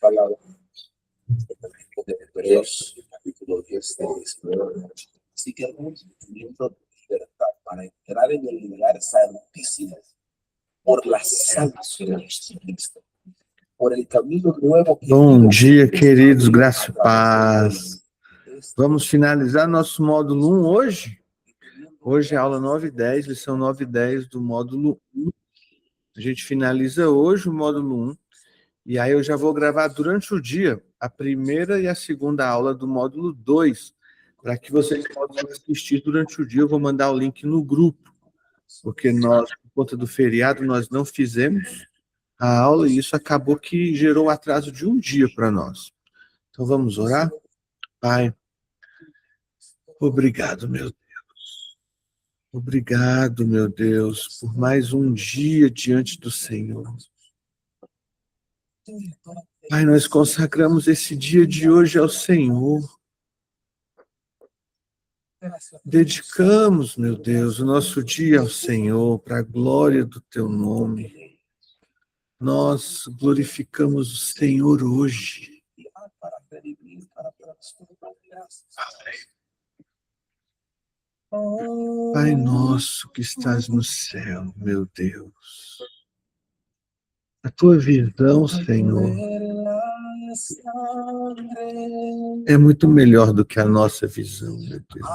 falar de Hebreos, capítulo 10 del 19. Así que hermanos, teniendo libertad para entrar en el lugar santísimo por la salvación de Cristo, por el camino nuevo. Bom dia, queridos, graça e paz. Vamos finalizar nosso módulo 1 hoje. Hoje é aula 9 e 10, lição 9 e 10 do módulo 1. A gente finaliza hoje o módulo 1. E aí eu já vou gravar durante o dia a primeira e a segunda aula do módulo 2, para que vocês possam assistir durante o dia. Eu vou mandar o link no grupo, porque nós, por conta do feriado, nós não fizemos a aula e isso acabou que gerou um atraso de um dia para nós. Então vamos orar? Pai, obrigado, meu Deus. Obrigado, meu Deus, por mais um dia diante do Senhor. Pai, nós consagramos esse dia de hoje ao Senhor. Dedicamos, meu Deus, o nosso dia ao Senhor, para a glória do Teu nome. Nós glorificamos o Senhor hoje. Pai nosso que estás no céu, meu Deus. A Tua visão, Senhor, é muito melhor do que a nossa visão, meu Deus.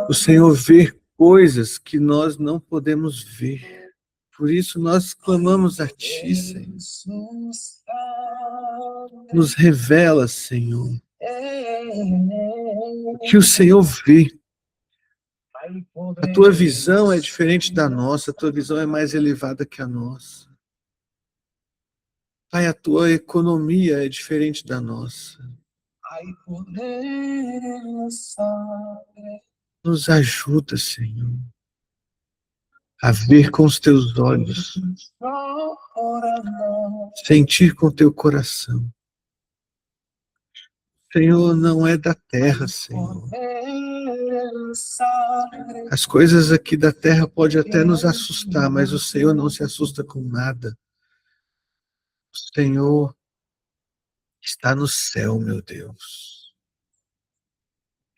O Senhor vê coisas que nós não podemos ver. Por isso nós clamamos a Ti, Senhor. Nos revela, Senhor, o que o Senhor vê. A Tua visão é diferente da nossa, a Tua visão é mais elevada que a nossa. Pai, a Tua economia é diferente da nossa. Nos ajuda, Senhor, a ver com os Teus olhos, sentir com o Teu coração. Senhor, não é da terra, Senhor. As coisas aqui da terra podem até nos assustar, mas o Senhor não se assusta com nada. O Senhor está no céu, meu Deus,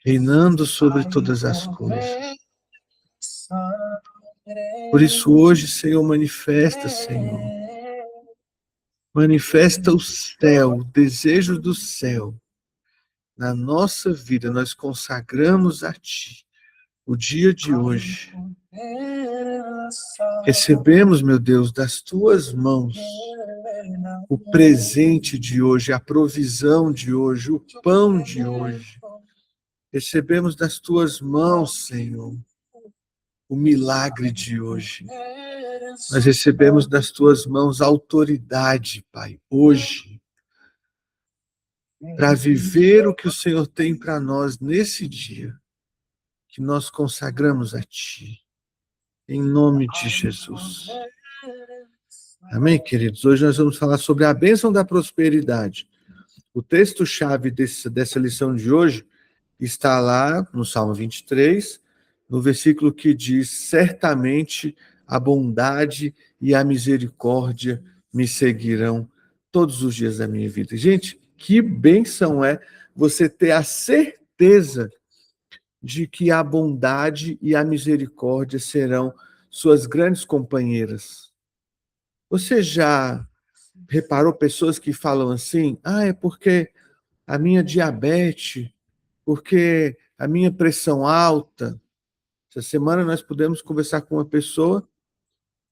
reinando sobre todas as coisas. Por isso hoje, Senhor, manifesta, Senhor. Manifesta o céu, o desejo do céu. Na nossa vida, nós consagramos a Ti o dia de hoje. Recebemos, meu Deus, das Tuas mãos o presente de hoje, a provisão de hoje, o pão de hoje. Recebemos das Tuas mãos, Senhor, o milagre de hoje. Nós recebemos das Tuas mãos a autoridade, Pai, hoje, para viver o que o Senhor tem para nós nesse dia, que nós consagramos a Ti, em nome de Jesus. Amém, queridos? Hoje nós vamos falar sobre a bênção da prosperidade. O texto-chave dessa lição de hoje está lá no Salmo 23, no versículo que diz: certamente a bondade e a misericórdia me seguirão todos os dias da minha vida. Gente, que bênção é você ter a certeza de que a bondade e a misericórdia serão suas grandes companheiras. Você já reparou pessoas que falam assim: é porque a minha diabetes, porque a minha pressão alta. Essa semana nós pudemos conversar com uma pessoa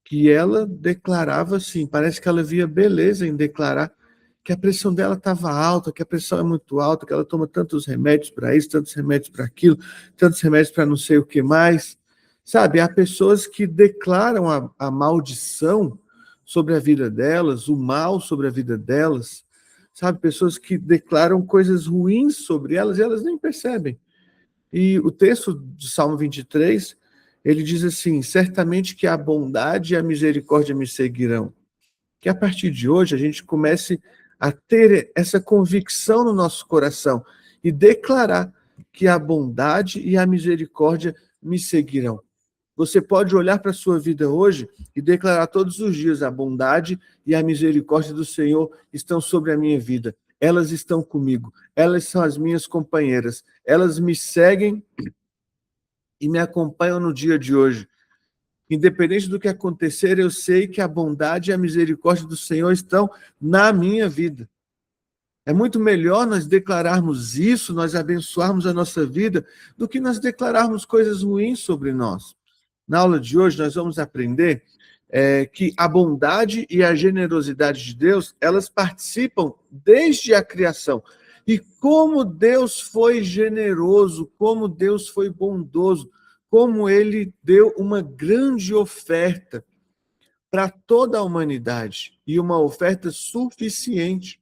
que ela declarava assim, parece que ela via beleza em declarar que a pressão dela estava alta, que a pressão é muito alta, que ela toma tantos remédios para isso, tantos remédios para aquilo, tantos remédios para não sei o que mais. Sabe, há pessoas que declaram a maldição sobre a vida delas, o mal sobre a vida delas. Sabe, pessoas que declaram coisas ruins sobre elas e elas nem percebem. E o texto de Salmo 23, ele diz assim: certamente que a bondade e a misericórdia me seguirão. Que a partir de hoje a gente comece a ter essa convicção no nosso coração e declarar que a bondade e a misericórdia me seguirão. Você pode olhar para a sua vida hoje e declarar todos os dias: a bondade e a misericórdia do Senhor estão sobre a minha vida. Elas estão comigo. Elas são as minhas companheiras. Elas me seguem e me acompanham no dia de hoje. Independente do que acontecer, eu sei que a bondade e a misericórdia do Senhor estão na minha vida. É muito melhor nós declararmos isso, nós abençoarmos a nossa vida, do que nós declararmos coisas ruins sobre nós. Na aula de hoje, nós vamos aprender que a bondade e a generosidade de Deus, elas participam desde a criação. E como Deus foi generoso, como Deus foi bondoso, como Ele deu uma grande oferta para toda a humanidade, e uma oferta suficiente.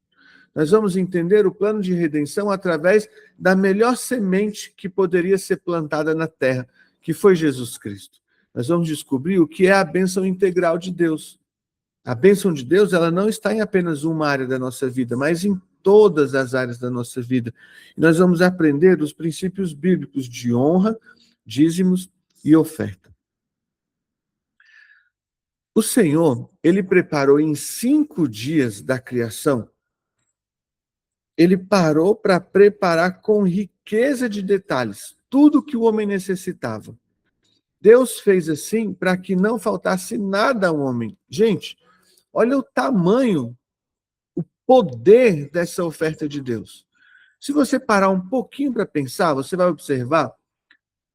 Nós vamos entender o plano de redenção através da melhor semente que poderia ser plantada na terra, que foi Jesus Cristo. Nós vamos descobrir o que é a bênção integral de Deus. A bênção de Deus, ela não está em apenas uma área da nossa vida, mas em todas as áreas da nossa vida. E nós vamos aprender os princípios bíblicos de honra, dízimos e oferta. O Senhor, Ele preparou em 5 dias da criação, Ele parou para preparar com riqueza de detalhes tudo que o homem necessitava. Deus fez assim para que não faltasse nada ao homem. Gente, olha o tamanho, o poder dessa oferta de Deus. Se você parar um pouquinho para pensar, você vai observar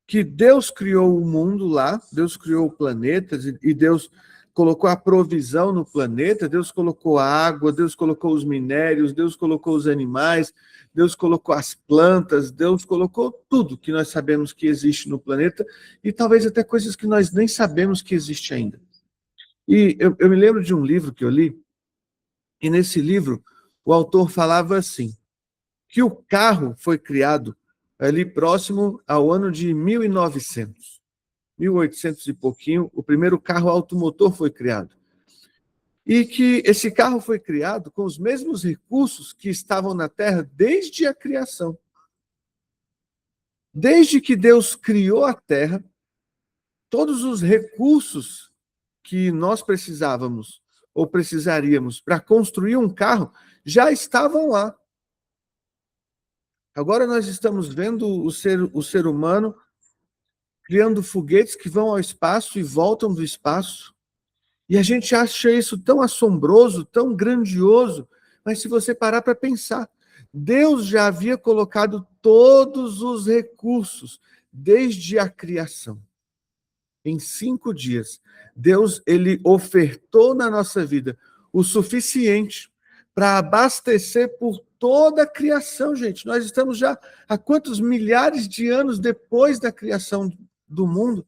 que Deus criou o mundo lá, Deus criou o planeta, e Deus colocou a provisão no planeta, Deus colocou a água, Deus colocou os minérios, Deus colocou os animais, Deus colocou as plantas, Deus colocou tudo que nós sabemos que existe no planeta, e talvez até coisas que nós nem sabemos que existe ainda. E eu me lembro de um livro que eu li, e nesse livro o autor falava assim, que o carro foi criado ali próximo ao ano de 1900. 1800 e pouquinho, o primeiro carro automotor foi criado. E que esse carro foi criado com os mesmos recursos que estavam na Terra desde a criação. Desde que Deus criou a Terra, todos os recursos que nós precisávamos ou precisaríamos para construir um carro já estavam lá. Agora nós estamos vendo o ser humano criando foguetes que vão ao espaço e voltam do espaço. E a gente acha isso tão assombroso, tão grandioso, mas se você parar para pensar, Deus já havia colocado todos os recursos desde a criação. Em 5 dias, Deus ele ofertou na nossa vida o suficiente para abastecer por toda a criação, gente. Nós estamos já há quantos milhares de anos depois da criação do mundo,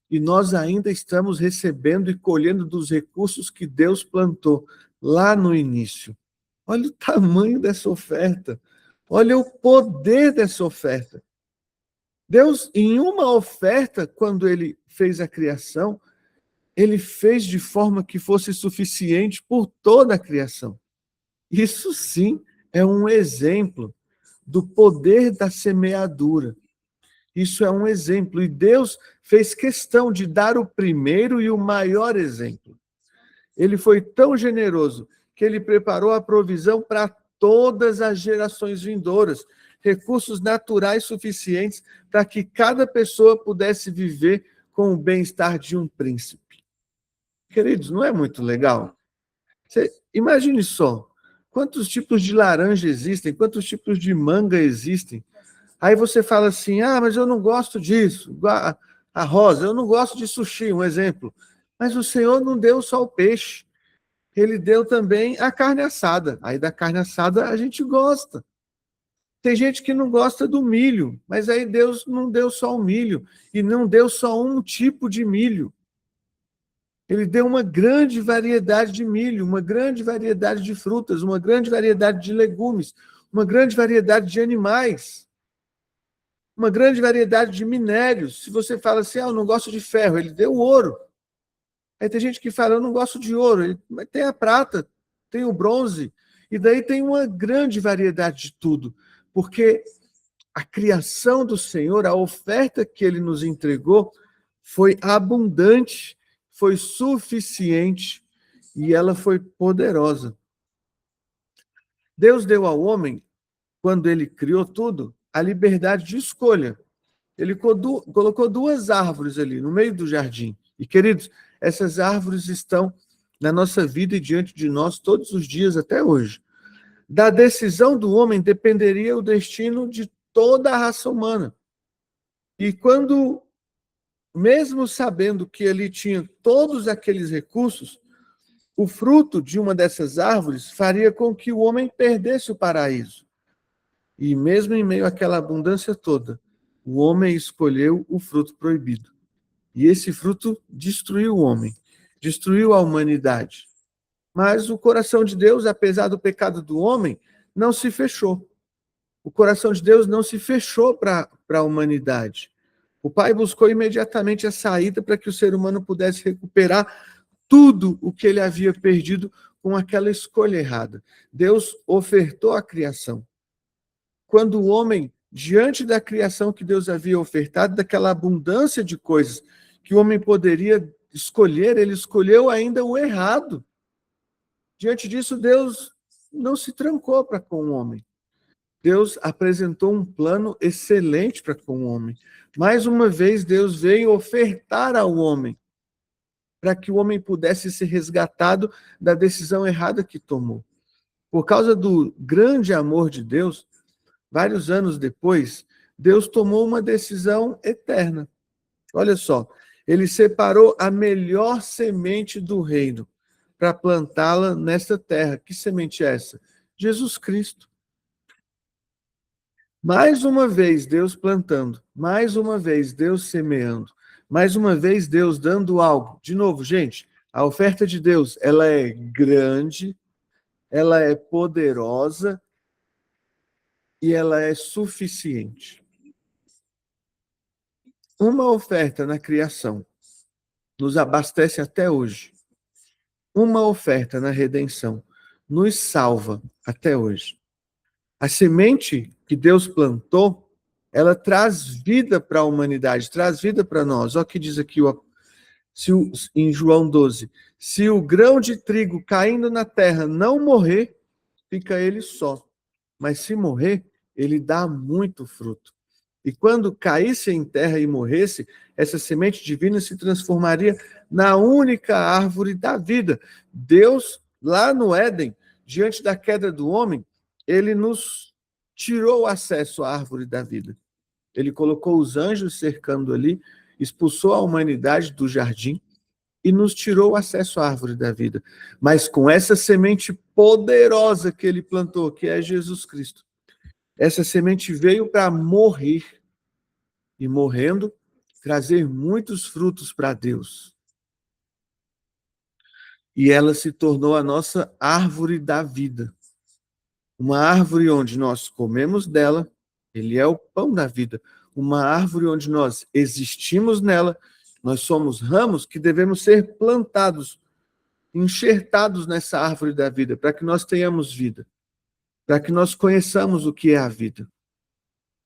e nós ainda estamos recebendo e colhendo dos recursos que Deus plantou lá no início. Olha o tamanho dessa oferta. Olha o poder dessa oferta. Deus, em uma oferta, quando Ele fez a criação, Ele fez de forma que fosse suficiente por toda a criação. Isso sim é um exemplo do poder da semeadura. Isso é um exemplo. E Deus fez questão de dar o primeiro e o maior exemplo. Ele foi tão generoso que ele preparou a provisão para todas as gerações vindouras, recursos naturais suficientes para que cada pessoa pudesse viver com o bem-estar de um príncipe. Queridos, não é muito legal? Imagine só, quantos tipos de laranja existem, quantos tipos de manga existem. Aí você fala assim, mas eu não gosto disso. A Rosa, eu não gosto de sushi, um exemplo. Mas o Senhor não deu só o peixe. Ele deu também a carne assada. Aí da carne assada a gente gosta. Tem gente que não gosta do milho, mas aí Deus não deu só o milho. E não deu só um tipo de milho. Ele deu uma grande variedade de milho, uma grande variedade de frutas, uma grande variedade de legumes, uma grande variedade de animais. Uma grande variedade de minérios. Se você fala assim, eu não gosto de ferro, ele deu ouro. Aí tem gente que fala, eu não gosto de ouro, mas tem a prata, tem o bronze, e daí tem uma grande variedade de tudo, porque a criação do Senhor, a oferta que ele nos entregou, foi abundante, foi suficiente e ela foi poderosa. Deus deu ao homem, quando ele criou tudo, a liberdade de escolha. Ele colocou duas árvores ali no meio do jardim. E, queridos, essas árvores estão na nossa vida e diante de nós todos os dias até hoje. Da decisão do homem dependeria o destino de toda a raça humana. E quando, mesmo sabendo que ele tinha todos aqueles recursos, o fruto de uma dessas árvores faria com que o homem perdesse o paraíso. E mesmo em meio àquela abundância toda, o homem escolheu o fruto proibido. E esse fruto destruiu o homem, destruiu a humanidade. Mas o coração de Deus, apesar do pecado do homem, não se fechou. O coração de Deus não se fechou para a humanidade. O Pai buscou imediatamente a saída para que o ser humano pudesse recuperar tudo o que ele havia perdido com aquela escolha errada. Deus ofertou a criação. Quando o homem, diante da criação que Deus havia ofertado, daquela abundância de coisas que o homem poderia escolher, ele escolheu ainda o errado. Diante disso, Deus não se trancou para com o homem. Deus apresentou um plano excelente para com o homem. Mais uma vez, Deus veio ofertar ao homem, para que o homem pudesse ser resgatado da decisão errada que tomou. Por causa do grande amor de Deus, vários anos depois, Deus tomou uma decisão eterna. Olha só, ele separou a melhor semente do reino para plantá-la nesta terra. Que semente é essa? Jesus Cristo. Mais uma vez, Deus plantando. Mais uma vez, Deus semeando. Mais uma vez, Deus dando algo. De novo, gente, a oferta de Deus, ela é grande, ela é poderosa e ela é suficiente. Uma oferta na criação nos abastece até hoje. Uma oferta na redenção nos salva até hoje. A semente que Deus plantou, ela traz vida para a humanidade, traz vida para nós. Olha o que diz aqui em João 12. Se o grão de trigo caindo na terra não morrer, fica ele só. Mas se morrer, ele dá muito fruto. E quando caísse em terra e morresse, essa semente divina se transformaria na única árvore da vida. Deus, lá no Éden, diante da queda do homem, ele nos tirou o acesso à árvore da vida. Ele colocou os anjos cercando ali, expulsou a humanidade do jardim e nos tirou o acesso à árvore da vida. Mas com essa semente poderosa que ele plantou, que é Jesus Cristo, essa semente veio para morrer e, morrendo, trazer muitos frutos para Deus. E ela se tornou a nossa árvore da vida. Uma árvore onde nós comemos dela, ele é o pão da vida. Uma árvore onde nós existimos nela, nós somos ramos que devemos ser plantados, enxertados nessa árvore da vida, para que nós tenhamos vida, para que nós conheçamos o que é a vida.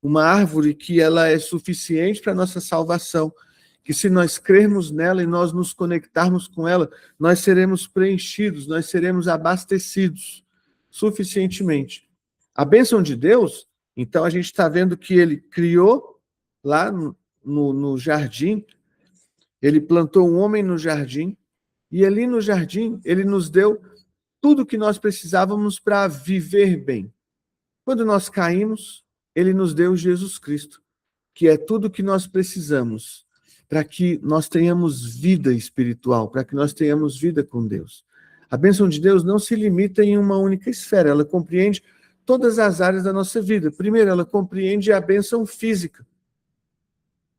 Uma árvore que ela é suficiente para a nossa salvação, que se nós crermos nela e nós nos conectarmos com ela, nós seremos preenchidos, nós seremos abastecidos suficientemente. A bênção de Deus, então a gente está vendo que ele criou lá no jardim, ele plantou um homem no jardim, e ali no jardim ele nos deu tudo o que nós precisávamos para viver bem. Quando nós caímos, ele nos deu Jesus Cristo, que é tudo o que nós precisamos para que nós tenhamos vida espiritual, para que nós tenhamos vida com Deus. A bênção de Deus não se limita em uma única esfera, ela compreende todas as áreas da nossa vida. Primeiro, ela compreende a bênção física.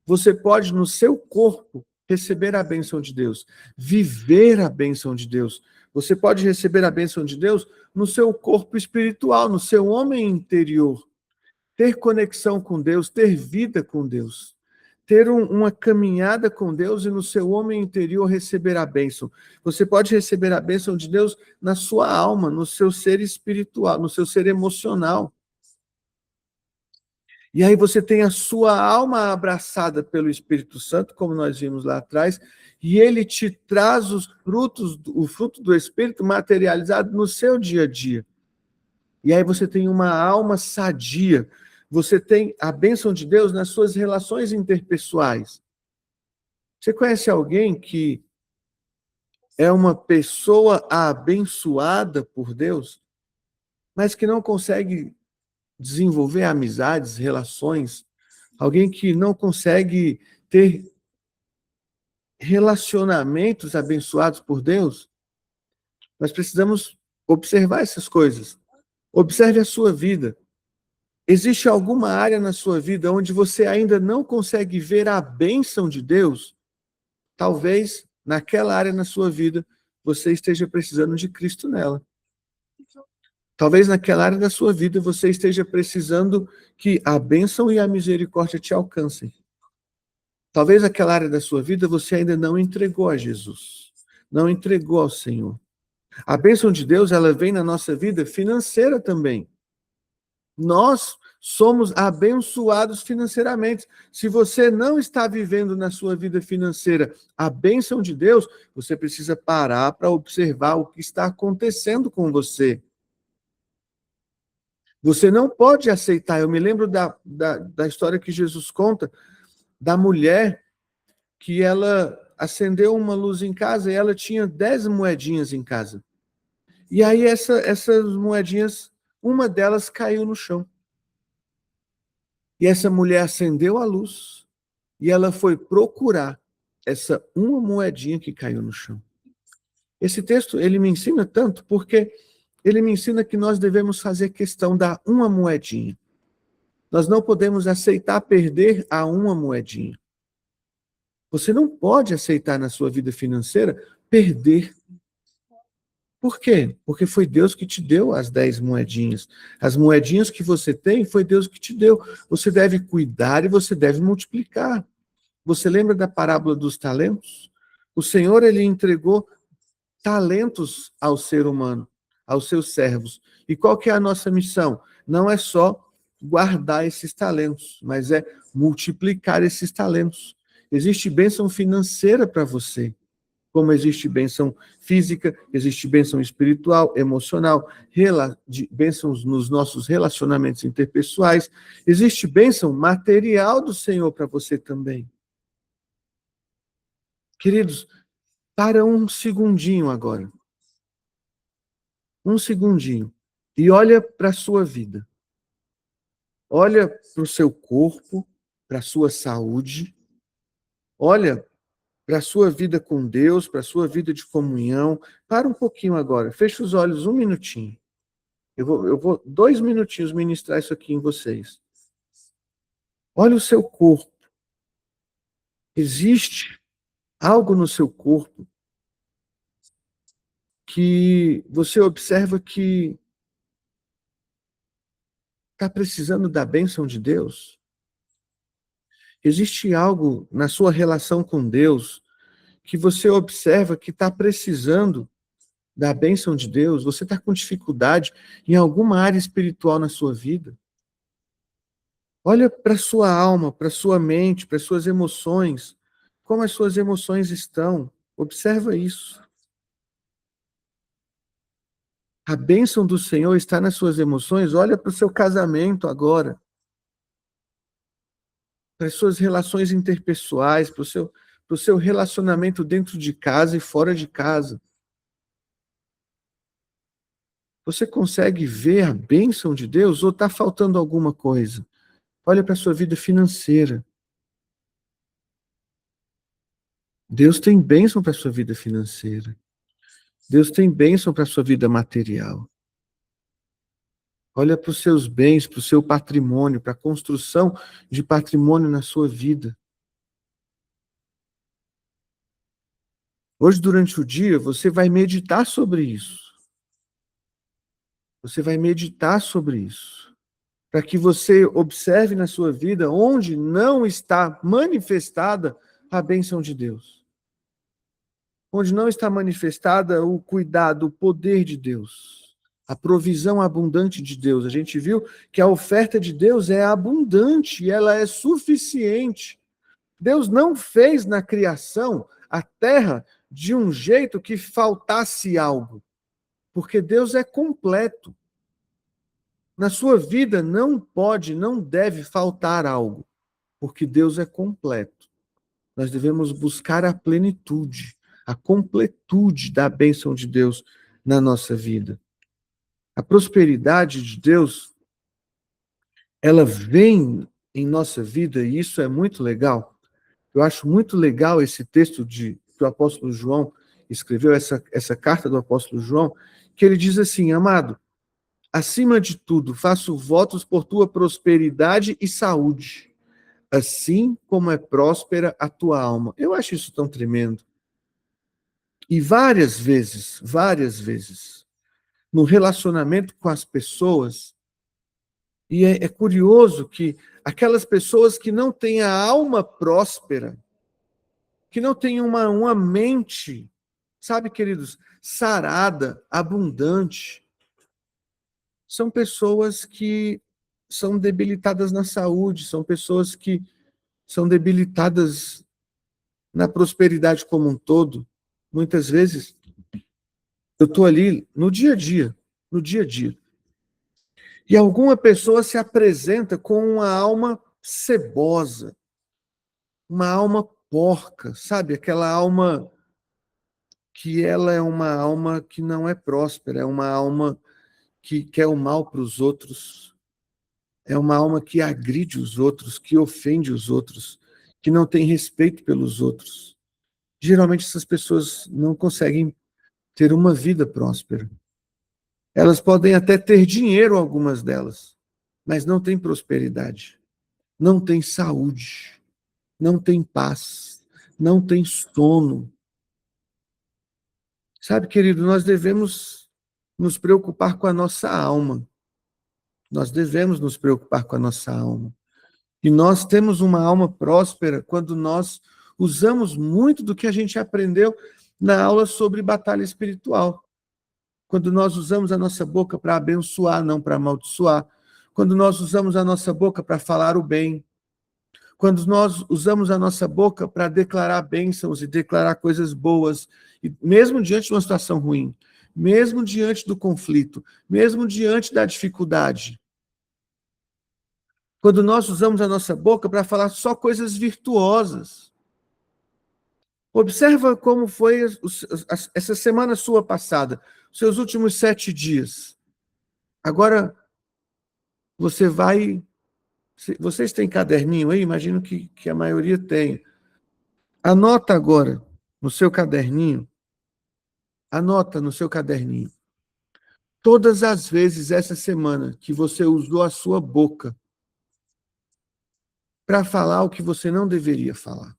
Você pode, no seu corpo, receber a bênção de Deus, viver a bênção de Deus. Você pode receber a bênção de Deus no seu corpo espiritual, no seu homem interior. Ter conexão com Deus, ter vida com Deus. Ter uma caminhada com Deus e no seu homem interior receber a bênção. Você pode receber a bênção de Deus na sua alma, no seu ser espiritual, no seu ser emocional. E aí você tem a sua alma abraçada pelo Espírito Santo, como nós vimos lá atrás, e ele te traz os frutos, o fruto do Espírito materializado no seu dia a dia. E aí você tem uma alma sadia, você tem a bênção de Deus nas suas relações interpessoais. Você conhece alguém que é uma pessoa abençoada por Deus, mas que não consegue desenvolver amizades, relações, alguém que não consegue ter relacionamentos abençoados por Deus? Nós precisamos observar essas coisas. Observe a sua vida. Existe alguma área na sua vida onde você ainda não consegue ver a bênção de Deus? Talvez naquela área na sua vida você esteja precisando de Cristo nela. Talvez naquela área da sua vida você esteja precisando que a bênção e a misericórdia te alcancem. Talvez naquela área da sua vida você ainda não entregou a Jesus, não entregou ao Senhor. A bênção de Deus, ela vem na nossa vida financeira também. Nós somos abençoados financeiramente. Se você não está vivendo na sua vida financeira a bênção de Deus, você precisa parar para observar o que está acontecendo com você. Você não pode aceitar. Eu me lembro da história que Jesus conta da mulher que ela acendeu uma luz em casa e ela tinha 10 moedinhas em casa. E aí essas moedinhas, uma delas caiu no chão. E essa mulher acendeu a luz e ela foi procurar essa uma moedinha que caiu no chão. Esse texto, ele me ensina tanto porque ele me ensina que nós devemos fazer questão da uma moedinha. Nós não podemos aceitar perder a uma moedinha. Você não pode aceitar na sua vida financeira perder. Por quê? Porque foi Deus que te deu as 10 moedinhas. As moedinhas que você tem, foi Deus que te deu. Você deve cuidar e você deve multiplicar. Você lembra da parábola dos talentos? O Senhor, ele entregou talentos ao ser humano, aos seus servos. E qual que é a nossa missão? Não é só guardar esses talentos, mas é multiplicar esses talentos. Existe bênção financeira para você, como existe bênção física, existe bênção espiritual, emocional, bênçãos nos nossos relacionamentos interpessoais, existe bênção material do Senhor para você também. Queridos, para um segundinho agora. Um segundinho. E olha para a sua vida. Olha para o seu corpo, para a sua saúde. Olha para a sua vida com Deus, para a sua vida de comunhão. Para um pouquinho agora. Feche os olhos um minutinho. Eu vou 2 minutinhos ministrar isso aqui em vocês. Olha o seu corpo. Existe algo no seu corpo que você observa que está precisando da bênção de Deus? Existe algo na sua relação com Deus que você observa que está precisando da bênção de Deus? Você está com dificuldade em alguma área espiritual na sua vida? Olha para a sua alma, para a sua mente, para as suas emoções. Como as suas emoções estão? Observa isso. A bênção do Senhor está nas suas emoções. Olha para o seu casamento agora. Para as suas relações interpessoais, para o seu relacionamento dentro de casa e fora de casa. Você consegue ver a bênção de Deus ou está faltando alguma coisa? Olha para a sua vida financeira. Deus tem bênção para a sua vida financeira. Deus tem bênção para a sua vida material. Olha para os seus bens, para o seu patrimônio, para a construção de patrimônio na sua vida. Hoje, durante o dia, você vai meditar sobre isso. Você vai meditar sobre isso. Para que você observe na sua vida onde não está manifestada a bênção de Deus. Onde não está manifestada o cuidado, o poder de Deus. a provisão abundante de Deus. A gente viu que a oferta de Deus é abundante e ela é suficiente. Deus não fez na criação a terra de um jeito que faltasse algo, porque Deus é completo. Na sua vida não pode, não deve faltar algo, porque Deus é completo. Nós devemos buscar a plenitude, a completude da bênção de Deus na nossa vida. A prosperidade de Deus, ela vem em nossa vida, e isso é muito legal. Eu acho muito legal esse texto que o apóstolo João escreveu, essa carta do apóstolo João, que ele diz assim: amado, acima de tudo, faço votos por tua prosperidade e saúde, assim como é próspera a tua alma. Eu acho isso tão tremendo. E várias vezes, no relacionamento com as pessoas, e é curioso que aquelas pessoas que não têm a alma próspera, que não têm uma mente, sabe, queridos, sarada, abundante, são pessoas que são debilitadas na saúde, são pessoas que são debilitadas na prosperidade como um todo. Muitas vezes, eu estou ali no dia a dia, e alguma pessoa se apresenta com uma alma cebosa, uma alma porca, sabe? Aquela alma que ela é uma alma que não é próspera, é uma alma que quer o mal para os outros, é uma alma que agride os outros, que ofende os outros, que não tem respeito pelos outros. Geralmente essas pessoas não conseguem ter uma vida próspera. Elas podem até ter dinheiro, algumas delas, mas não têm prosperidade, não têm saúde, não têm paz, não têm sono. Sabe, querido, nós devemos nos preocupar com a nossa alma. Nós devemos nos preocupar com a nossa alma. E nós temos uma alma próspera quando nós usamos muito do que a gente aprendeu na aula sobre batalha espiritual. Quando nós usamos a nossa boca para abençoar, não para amaldiçoar. Quando nós usamos a nossa boca para falar o bem. Quando nós usamos a nossa boca para declarar bênçãos e declarar coisas boas, e mesmo diante de uma situação ruim, mesmo diante do conflito, mesmo diante da dificuldade. Quando nós usamos a nossa boca para falar só coisas virtuosas. Observa como foi essa semana sua passada, seus últimos 7 dias. Agora, você vai... Vocês têm caderninho aí? Imagino que a maioria tem. Anota agora no seu caderninho, todas as vezes essa semana que você usou a sua boca para falar o que você não deveria falar.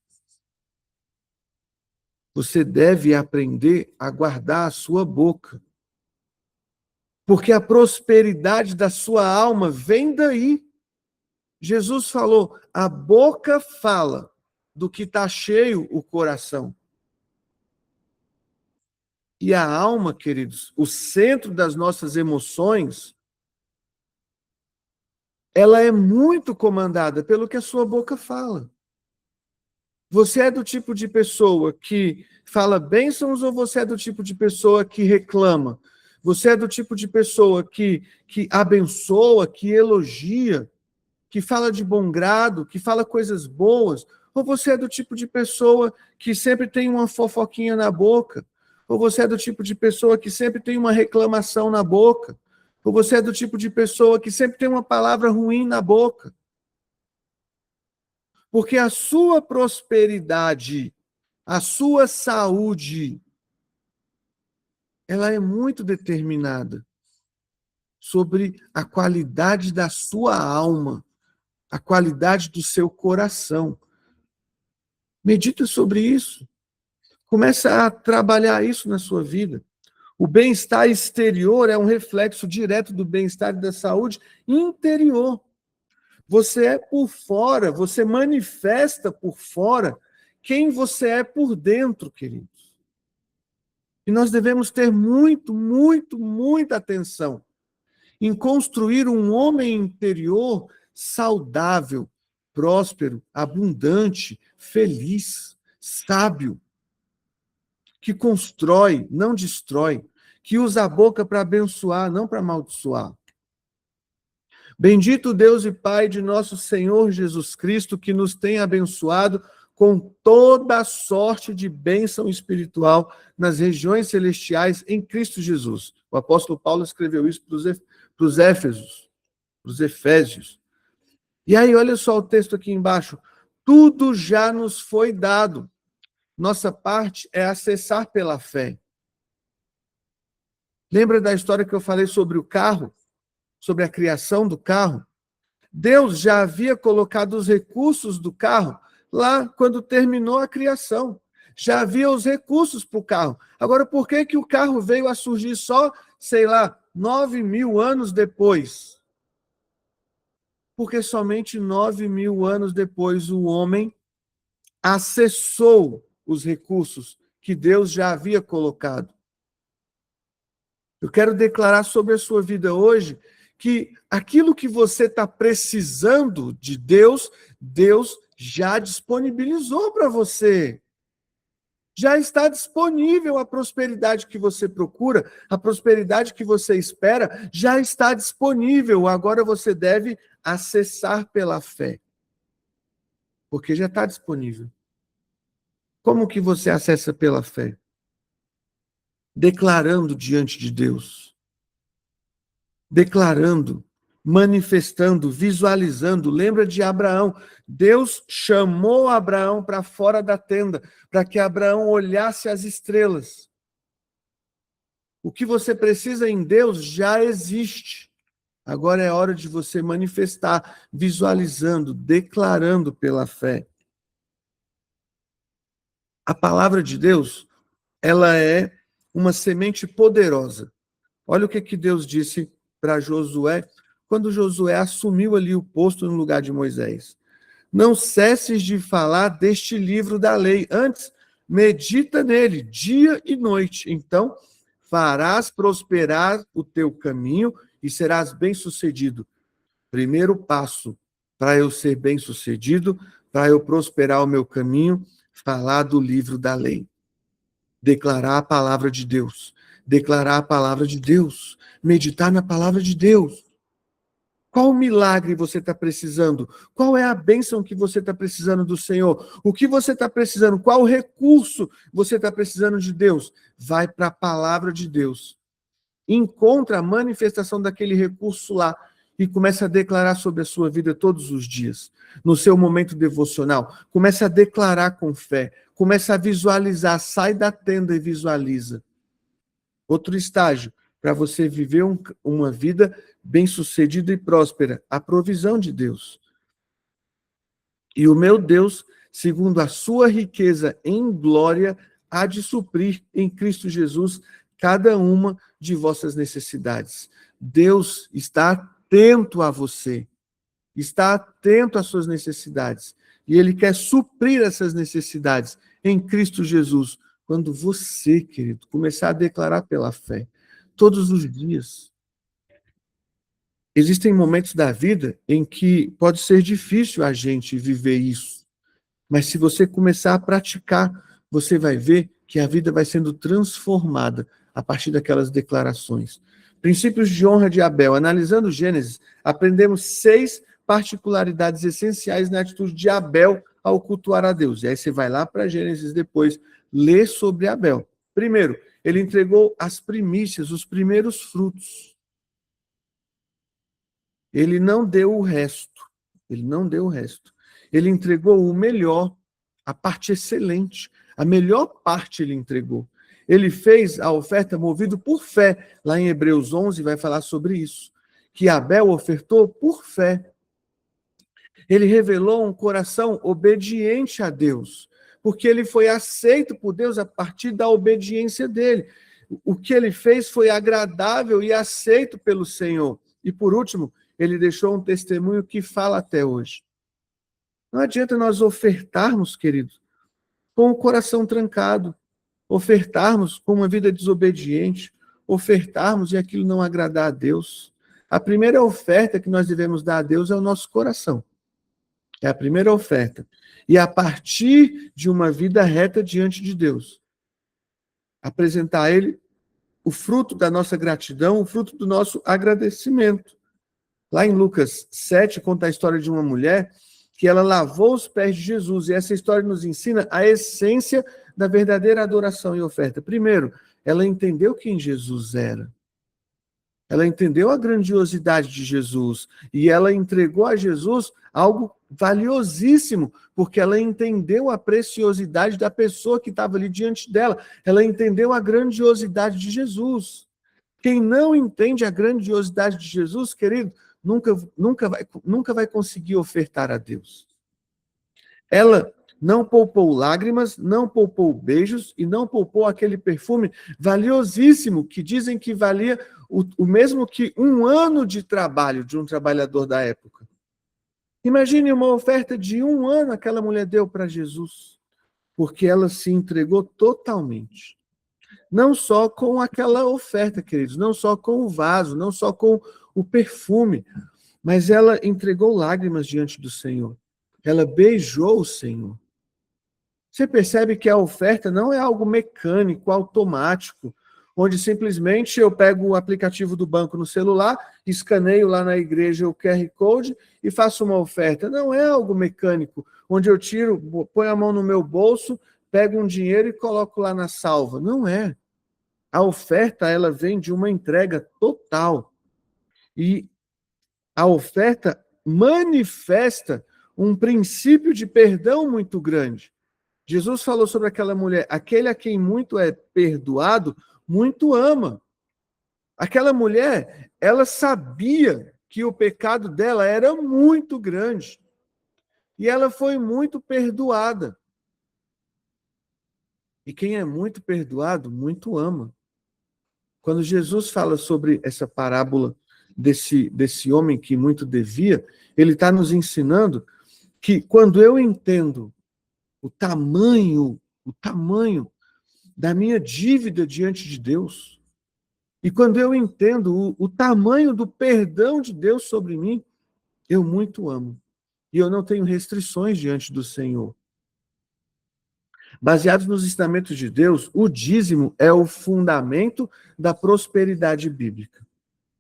Você deve aprender a guardar a sua boca. Porque a prosperidade da sua alma vem daí. Jesus falou, a boca fala do que está cheio o coração. E a alma, queridos, o centro das nossas emoções, ela é muito comandada pelo que a sua boca fala. Você é do tipo de pessoa que fala bênçãos ou você é do tipo de pessoa que reclama? Você é do tipo de pessoa que abençoa, que elogia, que fala de bom grado, que fala coisas boas? Ou você é do tipo de pessoa que sempre tem uma fofoquinha na boca? Ou você é do tipo de pessoa que sempre tem uma reclamação na boca? Ou você é do tipo de pessoa que sempre tem uma palavra ruim na boca? Porque a sua prosperidade, a sua saúde, ela é muito determinada sobre a qualidade da sua alma, a qualidade do seu coração. Medita sobre isso. Começa a trabalhar isso na sua vida. O bem-estar exterior é um reflexo direto do bem-estar e da saúde interior. Você é por fora, você manifesta por fora quem você é por dentro, queridos. E nós devemos ter muita atenção em construir um homem interior saudável, próspero, abundante, feliz, sábio, que constrói, não destrói, que usa a boca para abençoar, não para amaldiçoar. Bendito Deus e Pai de nosso Senhor Jesus Cristo, que nos tem abençoado com toda sorte de bênção espiritual nas regiões celestiais em Cristo Jesus. O apóstolo Paulo escreveu isso para os Éfesos, para os Efésios. E aí, olha só o texto aqui embaixo. Tudo já nos foi dado. Nossa parte é acessar pela fé. Lembra da história que eu falei sobre o carro? Sobre a criação do carro? Deus já havia colocado os recursos do carro lá quando terminou a criação. Já havia os recursos para o carro. Agora, por que que o carro veio a surgir só, 9.000 anos depois? Porque somente 9.000 anos depois o homem acessou os recursos que Deus já havia colocado. Eu quero declarar sobre a sua vida hoje que aquilo que você está precisando de Deus, Deus já disponibilizou para você. Já está disponível a prosperidade que você procura, a prosperidade que você espera, já está disponível. Agora você deve acessar pela fé. Porque já está disponível. Como que você acessa pela fé? Declarando diante de Deus. Declarando, manifestando, visualizando. Lembra de Abraão? Deus chamou Abraão para fora da tenda, para que Abraão olhasse as estrelas. O que você precisa em Deus já existe. Agora é hora de você manifestar, visualizando, declarando pela fé. A palavra de Deus, ela é uma semente poderosa. Olha o que Deus disse para Josué, quando Josué assumiu ali o posto no lugar de Moisés. Não cesses de falar deste livro da lei, antes medita nele dia e noite. Então, farás prosperar o teu caminho e serás bem-sucedido. Primeiro passo para eu ser bem-sucedido, para eu prosperar o meu caminho, falar do livro da lei. Declarar a palavra de Deus. Declarar a palavra de Deus. Meditar na palavra de Deus. Qual milagre você está precisando? Qual é a bênção que você está precisando do Senhor? O que você está precisando? Qual recurso você está precisando de Deus? Vai para a palavra de Deus. Encontra a manifestação daquele recurso lá e começa a declarar sobre a sua vida todos os dias. No seu momento devocional, começa a declarar com fé. Começa a visualizar. Sai da tenda e visualiza. Outro estágio, para você viver uma vida bem-sucedida e próspera, a provisão de Deus. E o meu Deus, segundo a sua riqueza em glória, há de suprir em Cristo Jesus cada uma de vossas necessidades. Deus está atento a você, está atento às suas necessidades, e Ele quer suprir essas necessidades em Cristo Jesus, quando você, querido, começar a declarar pela fé, todos os dias. Existem momentos da vida em que pode ser difícil a gente viver isso. Mas se você começar a praticar, você vai ver que a vida vai sendo transformada a partir daquelas declarações. Princípios de honra de Abel. Analisando Gênesis, aprendemos 6 particularidades essenciais na atitude de Abel ao cultuar a Deus. E aí você vai lá para Gênesis depois, ler sobre Abel. Primeiro, ele entregou as primícias, os primeiros frutos. Ele não deu o resto. Ele não deu o resto. Ele entregou o melhor, a parte excelente. A melhor parte ele entregou. Ele fez a oferta movido por fé. Lá em Hebreus 11 vai falar sobre isso. Que Abel ofertou por fé. Ele revelou um coração obediente a Deus. Porque ele foi aceito por Deus a partir da obediência dele. O que ele fez foi agradável e aceito pelo Senhor. E por último, ele deixou um testemunho que fala até hoje. Não adianta nós ofertarmos, queridos, com o coração trancado. ofertarmos com uma vida desobediente, ofertarmos e aquilo não agradar a Deus. A primeira oferta que nós devemos dar a Deus é o nosso coração. É a primeira oferta. E a partir de uma vida reta diante de Deus, apresentar a Ele o fruto da nossa gratidão, o fruto do nosso agradecimento. Lá em Lucas 7, conta a história de uma mulher que ela lavou os pés de Jesus. E essa história nos ensina a essência da verdadeira adoração e oferta. Primeiro, ela entendeu quem Jesus era. Ela entendeu a grandiosidade de Jesus. E ela entregou a Jesus algo valiosíssimo, porque ela entendeu a preciosidade da pessoa que estava ali diante dela. Ela entendeu a grandiosidade de Jesus. Quem não entende a grandiosidade de Jesus, querido, nunca vai conseguir ofertar a Deus. Ela não poupou lágrimas, não poupou beijos e não poupou aquele perfume valiosíssimo que dizem que valia o mesmo que 1 ano de trabalho de um trabalhador da época. Imagine uma oferta de 1 ano aquela mulher deu para Jesus, porque ela se entregou totalmente. Não só com aquela oferta, queridos, não só com o vaso, não só com o perfume, mas ela entregou lágrimas diante do Senhor. Ela beijou o Senhor. Você percebe que a oferta não é algo mecânico, automático, onde simplesmente eu pego o aplicativo do banco no celular, escaneio lá na igreja o QR Code e faço uma oferta. Não é algo mecânico, onde eu tiro, ponho a mão no meu bolso, pego um dinheiro e coloco lá na salva. Não é. A oferta, ela vem de uma entrega total. E a oferta manifesta um princípio de perdão muito grande. Jesus falou sobre aquela mulher, aquele a quem muito é perdoado, muito ama. Aquela mulher, ela sabia que o pecado dela era muito grande. E ela foi muito perdoada. E quem é muito perdoado, muito ama. Quando Jesus fala sobre essa parábola desse homem que muito devia, ele está nos ensinando que quando eu entendo o tamanho da minha dívida diante de Deus, e quando eu entendo o tamanho do perdão de Deus sobre mim, eu muito amo. E eu não tenho restrições diante do Senhor. Baseados nos ensinamentos de Deus, o dízimo é o fundamento da prosperidade bíblica.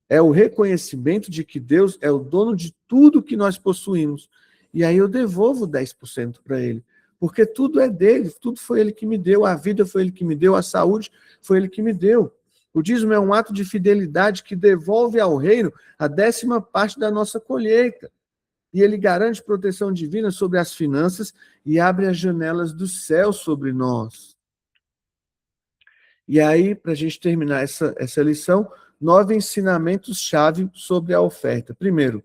É o reconhecimento de que Deus é o dono de tudo que nós possuímos. E aí eu devolvo 10% para Ele. Porque tudo é dele, tudo foi Ele que me deu, a vida foi Ele que me deu, a saúde foi Ele que me deu. O dízimo é um ato de fidelidade que devolve ao reino a 10ª parte da nossa colheita. E ele garante proteção divina sobre as finanças e abre as janelas do céu sobre nós. E aí, para a gente terminar essa lição, 9 ensinamentos-chave sobre a oferta. Primeiro,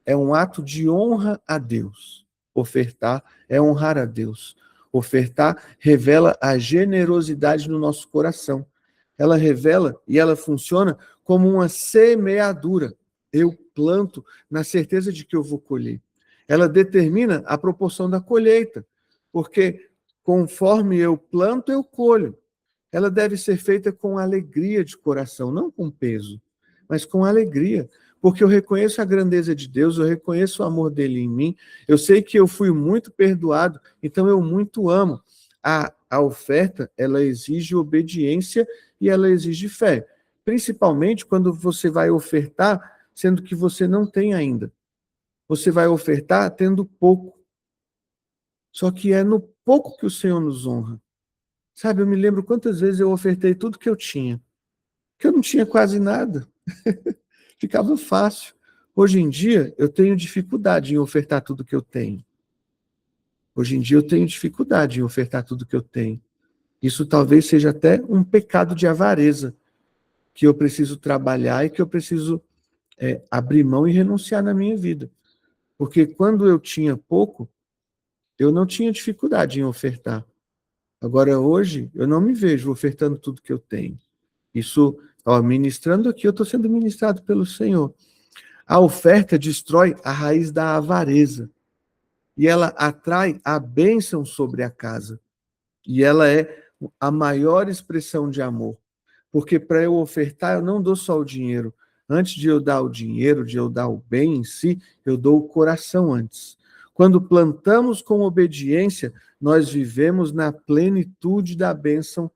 é um ato de honra a Deus. Ofertar é honrar a Deus. Ofertar revela a generosidade no nosso coração. Ela revela e ela funciona como uma semeadura. Eu planto na certeza de que eu vou colher. Ela determina a proporção da colheita, porque conforme eu planto, eu colho. Ela deve ser feita com alegria de coração, não com peso, mas com alegria, porque eu reconheço a grandeza de Deus, eu reconheço o amor dele em mim, eu sei que eu fui muito perdoado, então eu muito amo. A oferta, ela exige obediência e ela exige fé, principalmente quando você vai ofertar, sendo que você não tem ainda. Você vai ofertar tendo pouco. Só que é no pouco que o Senhor nos honra. Sabe, eu me lembro quantas vezes eu ofertei tudo que eu tinha. Que eu não tinha quase nada. Ficava fácil. Hoje em dia, eu tenho dificuldade em ofertar tudo que eu tenho. Hoje em dia, eu tenho dificuldade em ofertar tudo que eu tenho. Isso talvez seja até um pecado de avareza, que eu preciso trabalhar e que eu preciso abrir mão e renunciar na minha vida. Porque quando eu tinha pouco, eu não tinha dificuldade em ofertar. Agora, hoje, eu não me vejo ofertando tudo que eu tenho. Isso, ministrando aqui, eu estou sendo ministrado pelo Senhor. A oferta destrói a raiz da avareza. E ela atrai a bênção sobre a casa. E ela é a maior expressão de amor. Porque para eu ofertar, eu não dou só o dinheiro. Antes de eu dar o dinheiro, de eu dar o bem em si, eu dou o coração antes. Quando plantamos com obediência, nós vivemos na plenitude da bênção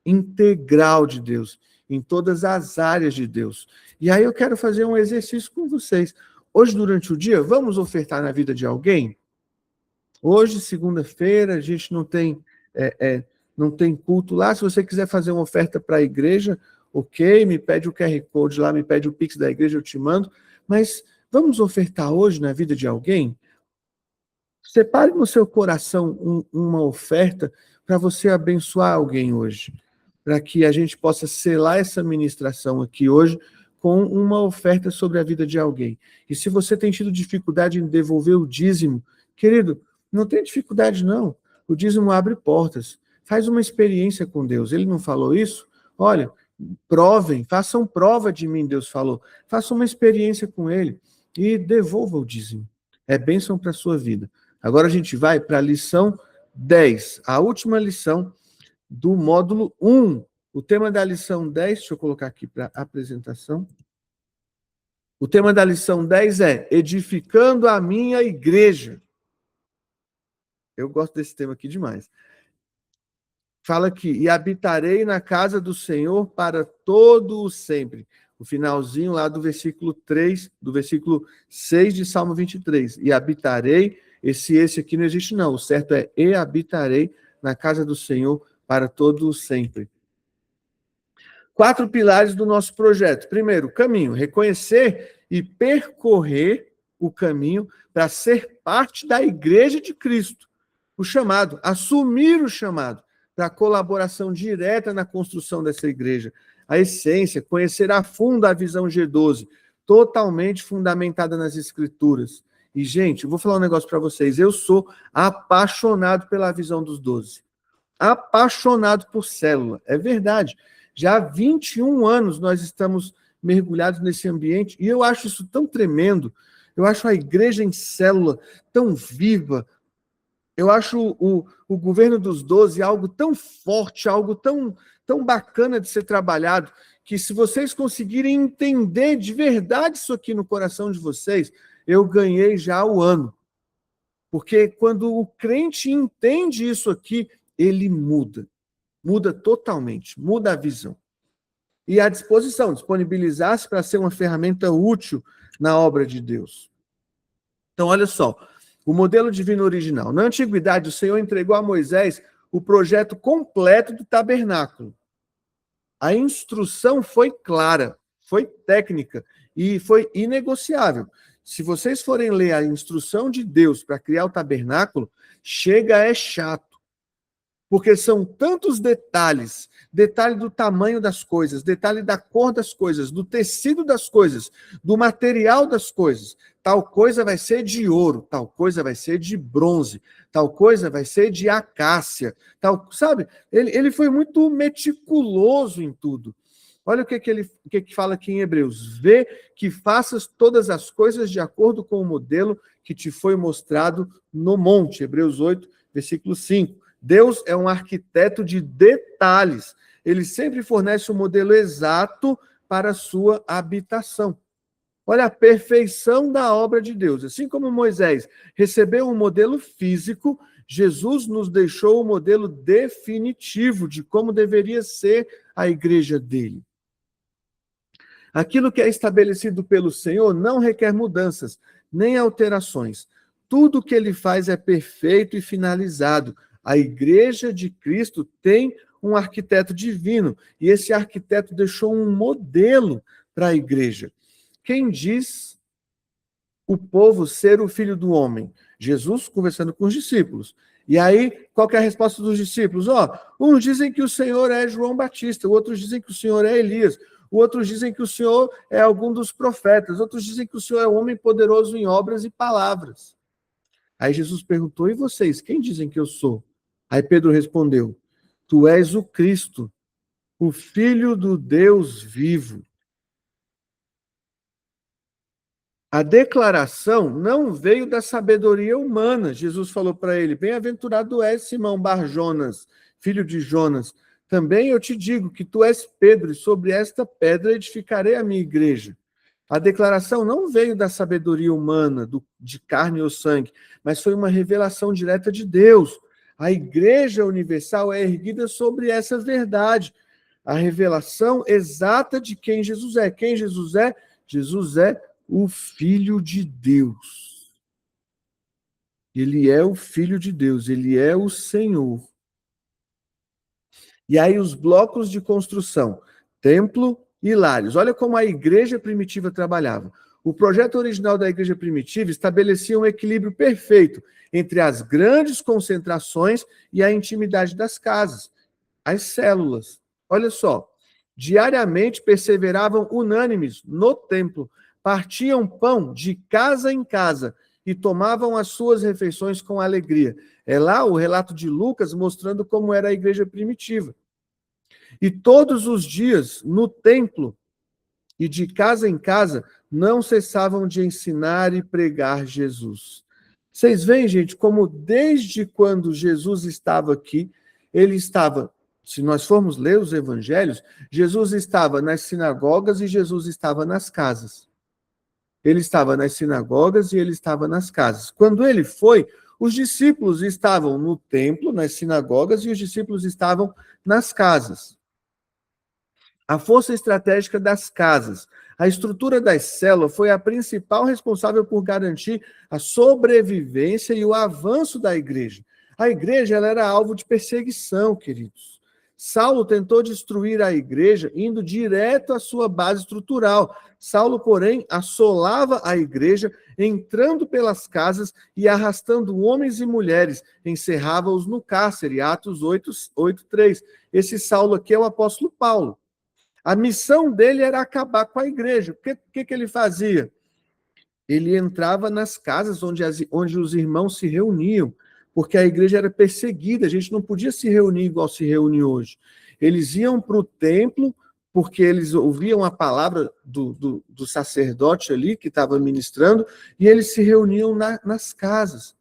integral de Deus, em todas as áreas de Deus. E aí eu quero fazer um exercício com vocês. Hoje, durante o dia, vamos ofertar na vida de alguém? Hoje, segunda-feira, a gente não tem culto lá. Se você quiser fazer uma oferta para a igreja, ok, me pede o QR Code lá, me pede o Pix da igreja, eu te mando. Mas vamos ofertar hoje na vida de alguém? Separe no seu coração uma oferta para você abençoar alguém hoje, para que a gente possa selar essa ministração aqui hoje com uma oferta sobre a vida de alguém. E se você tem tido dificuldade em devolver o dízimo, querido, não tem dificuldade não. O dízimo abre portas. Faz uma experiência com Deus. Ele não falou isso? Olha, provem, façam prova de mim, Deus falou. Faça uma experiência com ele e devolva o dízimo. É bênção para a sua vida. Agora a gente vai para a lição 10, a última lição do módulo 1. O tema da lição 10, deixa eu colocar aqui para apresentação. O tema da lição 10 é edificando a minha igreja. Eu gosto desse tema aqui demais. Fala aqui, e habitarei na casa do Senhor para todo o sempre. O finalzinho lá do versículo 3, do versículo 6 de Salmo 23. E habitarei, esse aqui não existe não, o certo é e habitarei na casa do Senhor para todo o sempre. 4 pilares do nosso projeto. Primeiro, caminho, reconhecer e percorrer o caminho para ser parte da igreja de Cristo. O chamado, assumir o chamado para colaboração direta na construção dessa igreja. A essência, conhecer a fundo a visão G12, totalmente fundamentada nas escrituras. E, gente, eu vou falar um negócio para vocês. Eu sou apaixonado pela visão dos 12. Apaixonado por célula. É verdade. Já há 21 anos nós estamos mergulhados nesse ambiente e eu acho isso tão tremendo. Eu acho a igreja em célula tão viva. Eu acho o governo dos 12 algo tão forte, algo tão bacana de ser trabalhado, que se vocês conseguirem entender de verdade isso aqui no coração de vocês, eu ganhei já o ano. Porque quando o crente entende isso aqui, ele muda. Muda totalmente, muda a visão. E a disposição, disponibilizar-se para ser uma ferramenta útil na obra de Deus. Então, olha só, o modelo divino original. Na antiguidade, o Senhor entregou a Moisés o projeto completo do tabernáculo. A instrução foi clara, foi técnica e foi inegociável. Se vocês forem ler a instrução de Deus para criar o tabernáculo, chega é chato. Porque são tantos detalhes, detalhe do tamanho das coisas, detalhe da cor das coisas, do tecido das coisas, do material das coisas. Tal coisa vai ser de ouro, tal coisa vai ser de bronze, tal coisa vai ser de acácia, tal, sabe? Ele foi muito meticuloso em tudo. Olha o que fala aqui em Hebreus. Vê que faças todas as coisas de acordo com o modelo que te foi mostrado no monte. Hebreus 8, versículo 5. Deus é um arquiteto de detalhes. Ele sempre fornece o modelo exato para a sua habitação. Olha a perfeição da obra de Deus. Assim como Moisés recebeu um modelo físico, Jesus nos deixou o modelo definitivo de como deveria ser a igreja dele. Aquilo que é estabelecido pelo Senhor não requer mudanças, nem alterações. Tudo que ele faz é perfeito e finalizado. A igreja de Cristo tem um arquiteto divino, e esse arquiteto deixou um modelo para a igreja. Quem diz o povo ser o filho do homem? Jesus conversando com os discípulos. E aí, qual que é a resposta dos discípulos? Uns dizem que o Senhor é João Batista, outros dizem que o Senhor é Elias, outros dizem que o Senhor é algum dos profetas, outros dizem que o Senhor é um homem poderoso em obras e palavras. Aí Jesus perguntou, e vocês, quem dizem que eu sou? Aí Pedro respondeu, tu és o Cristo, o Filho do Deus vivo. A declaração não veio da sabedoria humana. Jesus falou para ele: bem-aventurado és, Simão Bar-Jonas, filho de Jonas. Também eu te digo que tu és Pedro, e sobre esta pedra edificarei a minha igreja. A declaração não veio da sabedoria humana, de carne ou sangue, mas foi uma revelação direta de Deus. A igreja universal é erguida sobre essa verdade. A revelação exata de quem Jesus é. Quem Jesus é? Jesus é o Filho de Deus. Ele é o Filho de Deus, ele é o Senhor. E aí os blocos de construção, templo e lares. Olha como a igreja primitiva trabalhava. O projeto original da igreja primitiva estabelecia um equilíbrio perfeito entre as grandes concentrações e a intimidade das casas, as células. Olha só, diariamente perseveravam unânimes no templo, partiam pão de casa em casa e tomavam as suas refeições com alegria. É lá o relato de Lucas mostrando como era a igreja primitiva. E todos os dias, no templo e de casa em casa, não cessavam de ensinar e pregar Jesus. Vocês veem, gente, como desde quando Jesus estava aqui, ele estava, se nós formos ler os evangelhos, Jesus estava nas sinagogas e Jesus estava nas casas. Ele estava nas sinagogas e ele estava nas casas. Quando ele foi, os discípulos estavam no templo, nas sinagogas, e os discípulos estavam nas casas. A força estratégica das casas. A estrutura das células foi a principal responsável por garantir a sobrevivência e o avanço da igreja. A igreja ela era alvo de perseguição, queridos. Saulo tentou destruir a igreja indo direto à sua base estrutural. Saulo, porém, assolava a igreja, entrando pelas casas e arrastando homens e mulheres, encerrava-os no cárcere, Atos 8:3. Esse Saulo aqui é o apóstolo Paulo. A missão dele era acabar com a igreja. O que ele fazia? Ele entrava nas casas onde os irmãos se reuniam, porque a igreja era perseguida, a gente não podia se reunir igual se reúne hoje. Eles iam para o templo, porque eles ouviam a palavra do sacerdote ali, que estava ministrando, e eles se reuniam nas casas.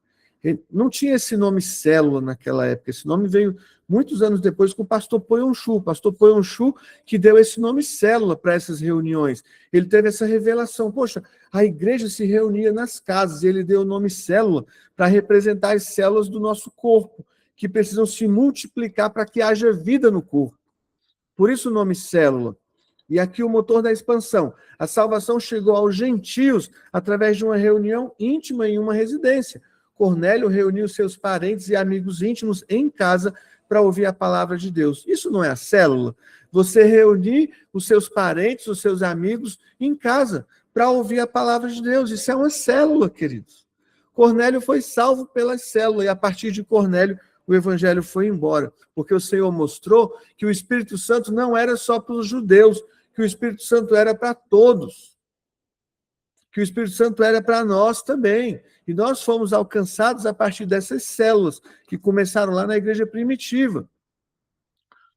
Não tinha esse nome célula naquela época, esse nome veio muitos anos depois com o pastor Poyonchu. O pastor Poyonchu que deu esse nome célula para essas reuniões. Ele teve essa revelação. Poxa, a igreja se reunia nas casas, e ele deu o nome célula para representar as células do nosso corpo, que precisam se multiplicar para que haja vida no corpo. Por isso o nome célula. E aqui o motor da expansão. A salvação chegou aos gentios através de uma reunião íntima em uma residência. Cornélio reuniu seus parentes e amigos íntimos em casa para ouvir a palavra de Deus. Isso não é a célula? Você reunir os seus parentes, os seus amigos em casa para ouvir a palavra de Deus. Isso é uma célula, queridos. Cornélio foi salvo pela célula e a partir de Cornélio o evangelho foi embora, porque o Senhor mostrou que o Espírito Santo não era só para os judeus, que o Espírito Santo era para todos. Que o Espírito Santo era para nós também. E nós fomos alcançados a partir dessas células que começaram lá na igreja primitiva.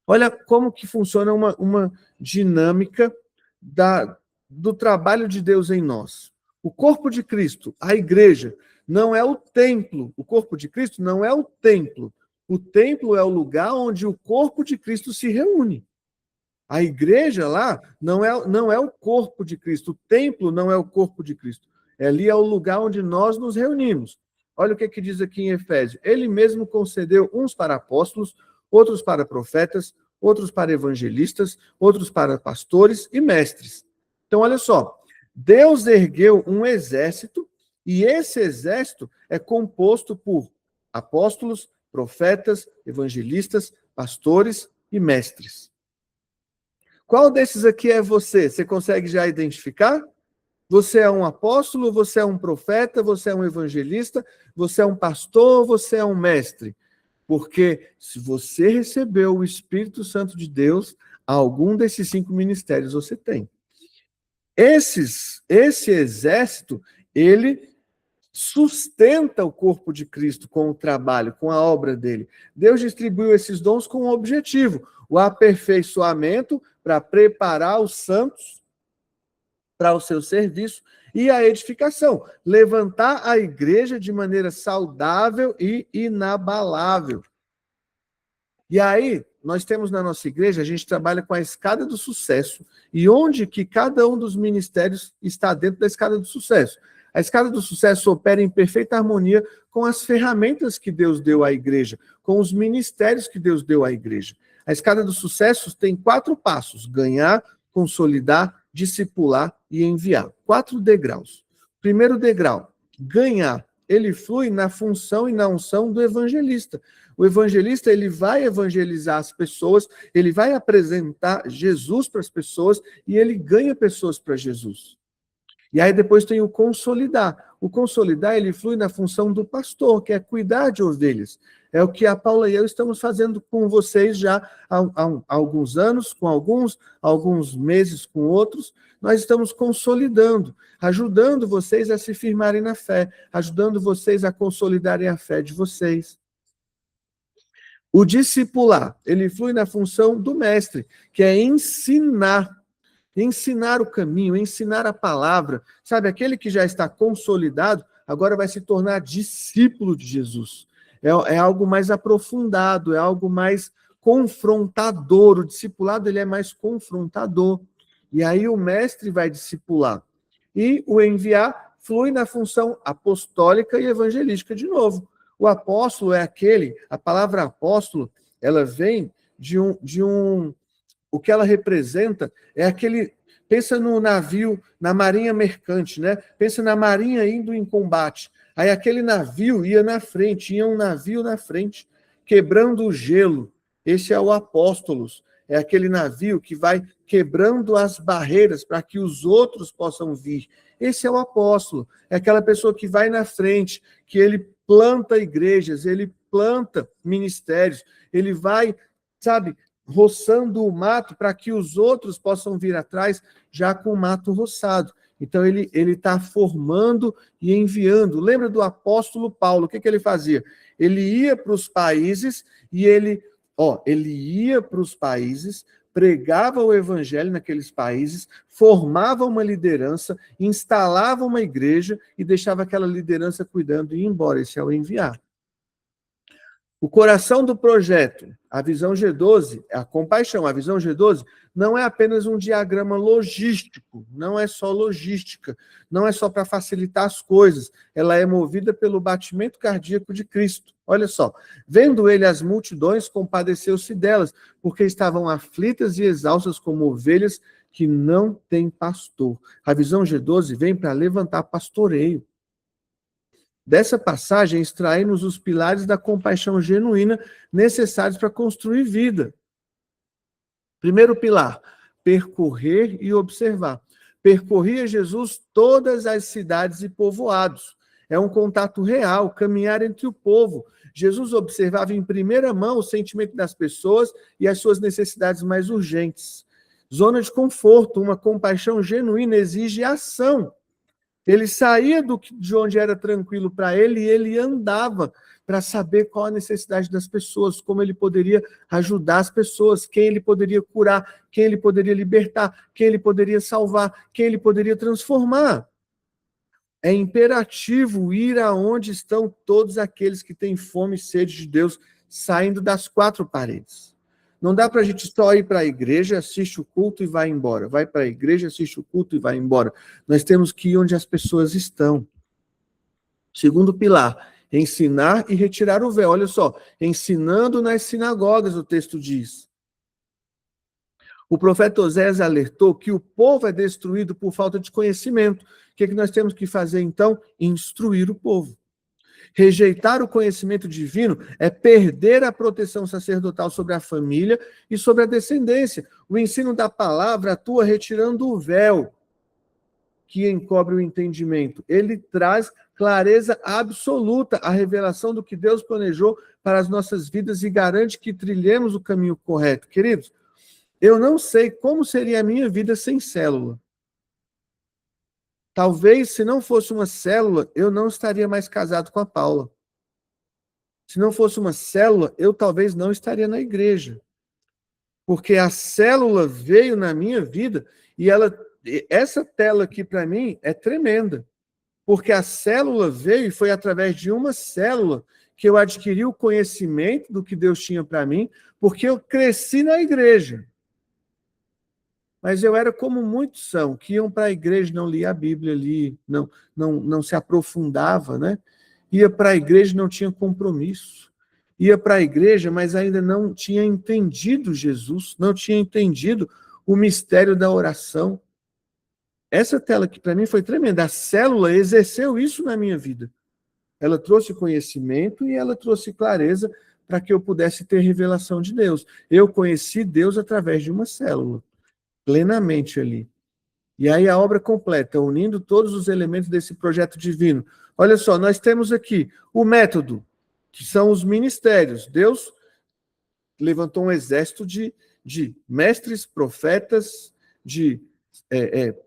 Olha como que funciona uma dinâmica do trabalho de Deus em nós. O corpo de Cristo, a igreja, não é o templo. O corpo de Cristo não é o templo. O templo é o lugar onde o corpo de Cristo se reúne. A igreja lá não é o corpo de Cristo. O templo não é o corpo de Cristo. Ali é o lugar onde nós nos reunimos. Olha o que diz aqui em Efésios. Ele mesmo concedeu uns para apóstolos, outros para profetas, outros para evangelistas, outros para pastores e mestres. Então, olha só. Deus ergueu um exército e esse exército é composto por apóstolos, profetas, evangelistas, pastores e mestres. Qual desses aqui é você? Você consegue já identificar? Você é um apóstolo, você é um profeta, você é um evangelista, você é um pastor, você é um mestre. Porque se você recebeu o Espírito Santo de Deus, algum desses 5 ministérios você tem. Esse exército, ele sustenta o corpo de Cristo com o trabalho, com a obra dele. Deus distribuiu esses dons com um objetivo, o aperfeiçoamento para preparar os santos para o seu serviço e a edificação. Levantar a igreja de maneira saudável e inabalável. E aí, nós temos na nossa igreja, a gente trabalha com a escada do sucesso, e onde que cada um dos ministérios está dentro da escada do sucesso. A escada do sucesso opera em perfeita harmonia com as ferramentas que Deus deu à igreja, com os ministérios que Deus deu à igreja. A escada do sucesso tem 4 passos: ganhar, consolidar, discipular e enviar. 4 degraus. Primeiro degrau, ganhar. Ele flui na função e na unção do evangelista. O evangelista, ele vai evangelizar as pessoas, ele vai apresentar Jesus para as pessoas e ele ganha pessoas para Jesus. E aí depois tem o consolidar. O consolidar, ele flui na função do pastor, que é cuidar de ovelhas. É o que a Paula e eu estamos fazendo com vocês já há alguns anos, com alguns meses com outros. Nós estamos consolidando, ajudando vocês a se firmarem na fé, ajudando vocês a consolidarem a fé de vocês. O discipular, ele flui na função do mestre, que é ensinar o caminho, ensinar a palavra. Sabe, aquele que já está consolidado, agora vai se tornar discípulo de Jesus. É algo mais aprofundado, é algo mais confrontador. O discipulado, ele é mais confrontador. E aí o mestre vai discipular. E o enviar flui na função apostólica e evangelística de novo. O apóstolo é a palavra apóstolo, ela vem o que ela representa é aquele, pensa no navio, na marinha mercante, né? Pensa na marinha indo em combate. Aí aquele navio ia na frente, ia um navio na frente, quebrando o gelo. Esse é o apóstolos. É aquele navio que vai quebrando as barreiras para que os outros possam vir. Esse é o apóstolo. É aquela pessoa que vai na frente, que ele planta igrejas, ele planta ministérios, ele vai, sabe, roçando o mato para que os outros possam vir atrás já com o mato roçado. Então ele está formando e enviando. Lembra do apóstolo Paulo? O que ele fazia? Ele ia para os países e ele ia para os países, pregava o evangelho naqueles países, formava uma liderança, instalava uma igreja e deixava aquela liderança cuidando e ir embora. Esse é o enviar. O coração do projeto, a visão G12, a compaixão, a visão G12, não é apenas um diagrama logístico, não é só logística, não é só para facilitar as coisas, ela é movida pelo batimento cardíaco de Cristo. Olha só, vendo ele as multidões, compadeceu-se delas, porque estavam aflitas e exaustas como ovelhas que não têm pastor. A visão G12 vem para levantar pastoreio. Dessa passagem, extraímos os pilares da compaixão genuína necessários para construir vida. Primeiro pilar, percorrer e observar. Percorria Jesus todas as cidades e povoados. É um contato real, caminhar entre o povo. Jesus observava em primeira mão o sentimento das pessoas e as suas necessidades mais urgentes. Zona de conforto, uma compaixão genuína exige ação. Ele saía de onde era tranquilo para ele e ele andava para saber qual a necessidade das pessoas, como ele poderia ajudar as pessoas, quem ele poderia curar, quem ele poderia libertar, quem ele poderia salvar, quem ele poderia transformar. É imperativo ir aonde estão todos aqueles que têm fome e sede de Deus, saindo das 4 paredes. Não dá para a gente só ir para a igreja, assiste o culto e vai embora. Vai para a igreja, assiste o culto e vai embora. Nós temos que ir onde as pessoas estão. Segundo pilar, ensinar e retirar o véu. Olha só, ensinando nas sinagogas, o texto diz. O profeta Oséias alertou que o povo é destruído por falta de conhecimento. O que nós temos que fazer, então? Instruir o povo. Rejeitar o conhecimento divino é perder a proteção sacerdotal sobre a família e sobre a descendência. O ensino da palavra atua retirando o véu que encobre o entendimento. Ele traz clareza absoluta à revelação do que Deus planejou para as nossas vidas e garante que trilhemos o caminho correto. Queridos, eu não sei como seria a minha vida sem célula. Talvez, se não fosse uma célula, eu não estaria mais casado com a Paula. Se não fosse uma célula, eu talvez não estaria na igreja. Porque a célula veio na minha vida e ela essa tela aqui para mim é tremenda, porque a célula veio e foi através de uma célula que eu adquiri o conhecimento do que Deus tinha para mim, porque eu cresci na igreja. Mas eu era como muitos são, que iam para a igreja, não lia a Bíblia ali, não se aprofundava, né? Ia para a igreja e não tinha compromisso. Ia para a igreja, mas ainda não tinha entendido Jesus, não tinha entendido o mistério da oração. Essa tela aqui para mim foi tremenda. A célula exerceu isso na minha vida. Ela trouxe conhecimento e ela trouxe clareza para que eu pudesse ter revelação de Deus. Eu conheci Deus através de uma célula, plenamente ali. E aí a obra completa, unindo todos os elementos desse projeto divino. Olha só, nós temos aqui o método, que são os ministérios. Deus levantou um exército de mestres, profetas, de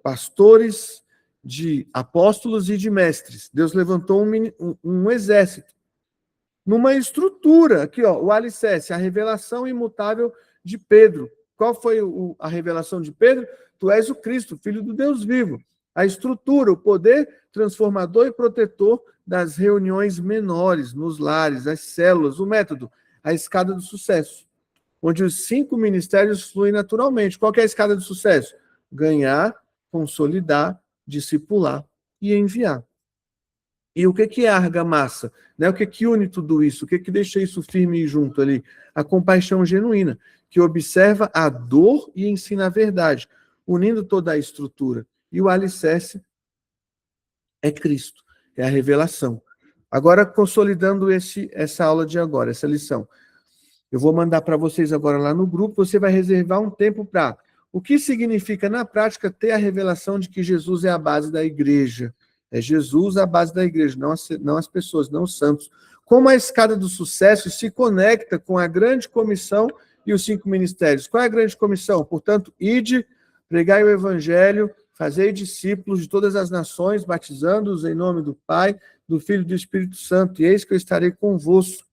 pastores, de apóstolos e de mestres. Deus levantou um exército. Numa estrutura, aqui, ó, o alicerce, a revelação imutável de Pedro. Qual foi a revelação de Pedro? Tu és o Cristo, Filho do Deus vivo. A estrutura, o poder transformador e protetor das reuniões menores, nos lares, as células, o método, a escada do sucesso, onde os 5 ministérios fluem naturalmente. Qual que é a escada do sucesso? Ganhar, consolidar, discipular e enviar. E o que é a argamassa? Né? O que une tudo isso? O que deixa isso firme e junto ali? A compaixão genuína, que observa a dor e ensina a verdade, unindo toda a estrutura. E o alicerce é Cristo, é a revelação. Agora, consolidando essa aula de agora, essa lição. Eu vou mandar para vocês agora lá no grupo, você vai reservar um tempo para o que significa, na prática, ter a revelação de que Jesus é a base da igreja. É Jesus a base da igreja, não as pessoas, não os santos. Como a escada do sucesso se conecta com a grande comissão e os 5 ministérios. Qual é a grande comissão? Portanto, ide, pregai o evangelho, fazei discípulos de todas as nações, batizando-os em nome do Pai, do Filho e do Espírito Santo. E eis que eu estarei convosco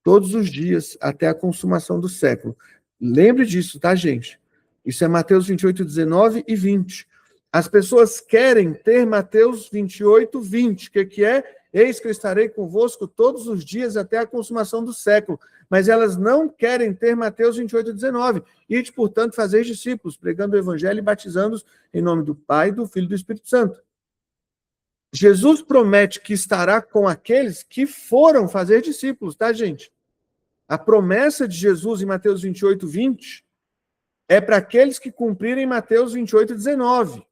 todos os dias, até a consumação do século. Lembre disso, tá, gente? Isso é Mateus 28, 19 e 20. As pessoas querem ter Mateus 28, 20. O que é? Eis que eu estarei convosco todos os dias até a consumação do século. Mas elas não querem ter Mateus 28, 19. Ide, portanto, fazeis discípulos, pregando o evangelho e batizando-os em nome do Pai, do Filho e do Espírito Santo. Jesus promete que estará com aqueles que foram fazer discípulos, tá, gente? A promessa de Jesus em Mateus 28, 20 é para aqueles que cumprirem Mateus 28, 19.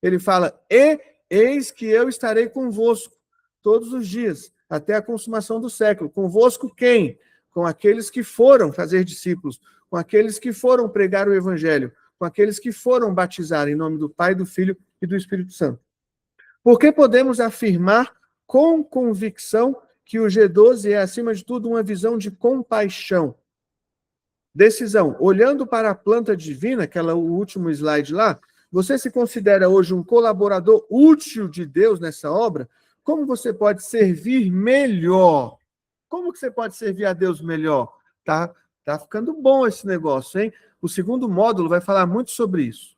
Ele fala, e eis que eu estarei convosco todos os dias, até a consumação do século. Convosco quem? Com aqueles que foram fazer discípulos, com aqueles que foram pregar o evangelho, com aqueles que foram batizar em nome do Pai, do Filho e do Espírito Santo. Porque podemos afirmar com convicção que o G12 é, acima de tudo, uma visão de compaixão. Decisão. Olhando para a planta divina, o último slide lá, você se considera hoje um colaborador útil de Deus nessa obra? Como você pode servir melhor? Como que você pode servir a Deus melhor? Tá ficando bom esse negócio, hein? O segundo módulo vai falar muito sobre isso.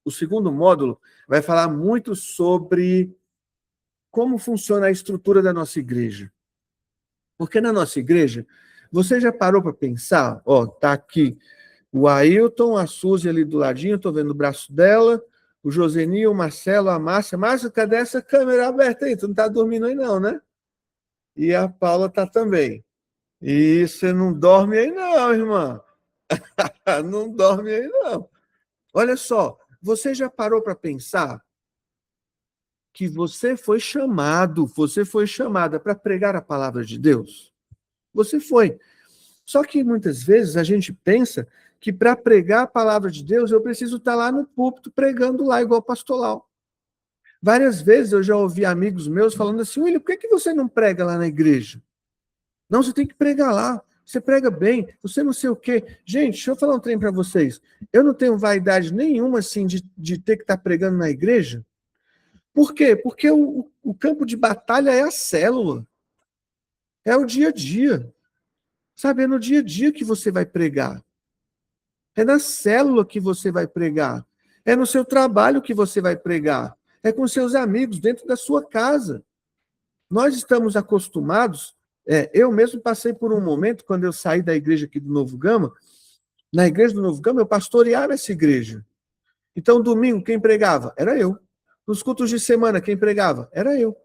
O segundo módulo vai falar muito sobre como funciona a estrutura da nossa igreja. Porque na nossa igreja, você já parou para pensar? Ó, tá aqui o Ailton, a Suzy ali do ladinho, estou vendo o braço dela, o Joseni, o Marcelo, a Márcia. Márcia, cadê essa câmera aberta aí? Tu não está dormindo aí não, né? E a Paula tá também. E você não dorme aí não, irmã. Não dorme aí não. Olha só, você já parou para pensar que você foi chamada para pregar a palavra de Deus? Você foi. Só que muitas vezes a gente pensa que para pregar a palavra de Deus eu preciso estar lá no púlpito pregando lá igual pastoral. Várias vezes eu já ouvi amigos meus falando assim, William, por que você não prega lá na igreja? Não, você tem que pregar lá. Você prega bem, você não sei o quê. Gente, deixa eu falar um trem para vocês. Eu não tenho vaidade nenhuma assim de ter que estar pregando na igreja. Por quê? Porque o campo de batalha é a célula. É o dia a dia. Sabe, é no dia a dia que você vai pregar. É na célula que você vai pregar. É no seu trabalho que você vai pregar. É com seus amigos, dentro da sua casa. Nós estamos acostumados, eu mesmo passei por um momento, quando eu saí da igreja aqui do Novo Gama, na igreja do Novo Gama, eu pastoreava essa igreja. Então, domingo, quem pregava? Era eu. Nos cultos de semana, quem pregava? Era eu.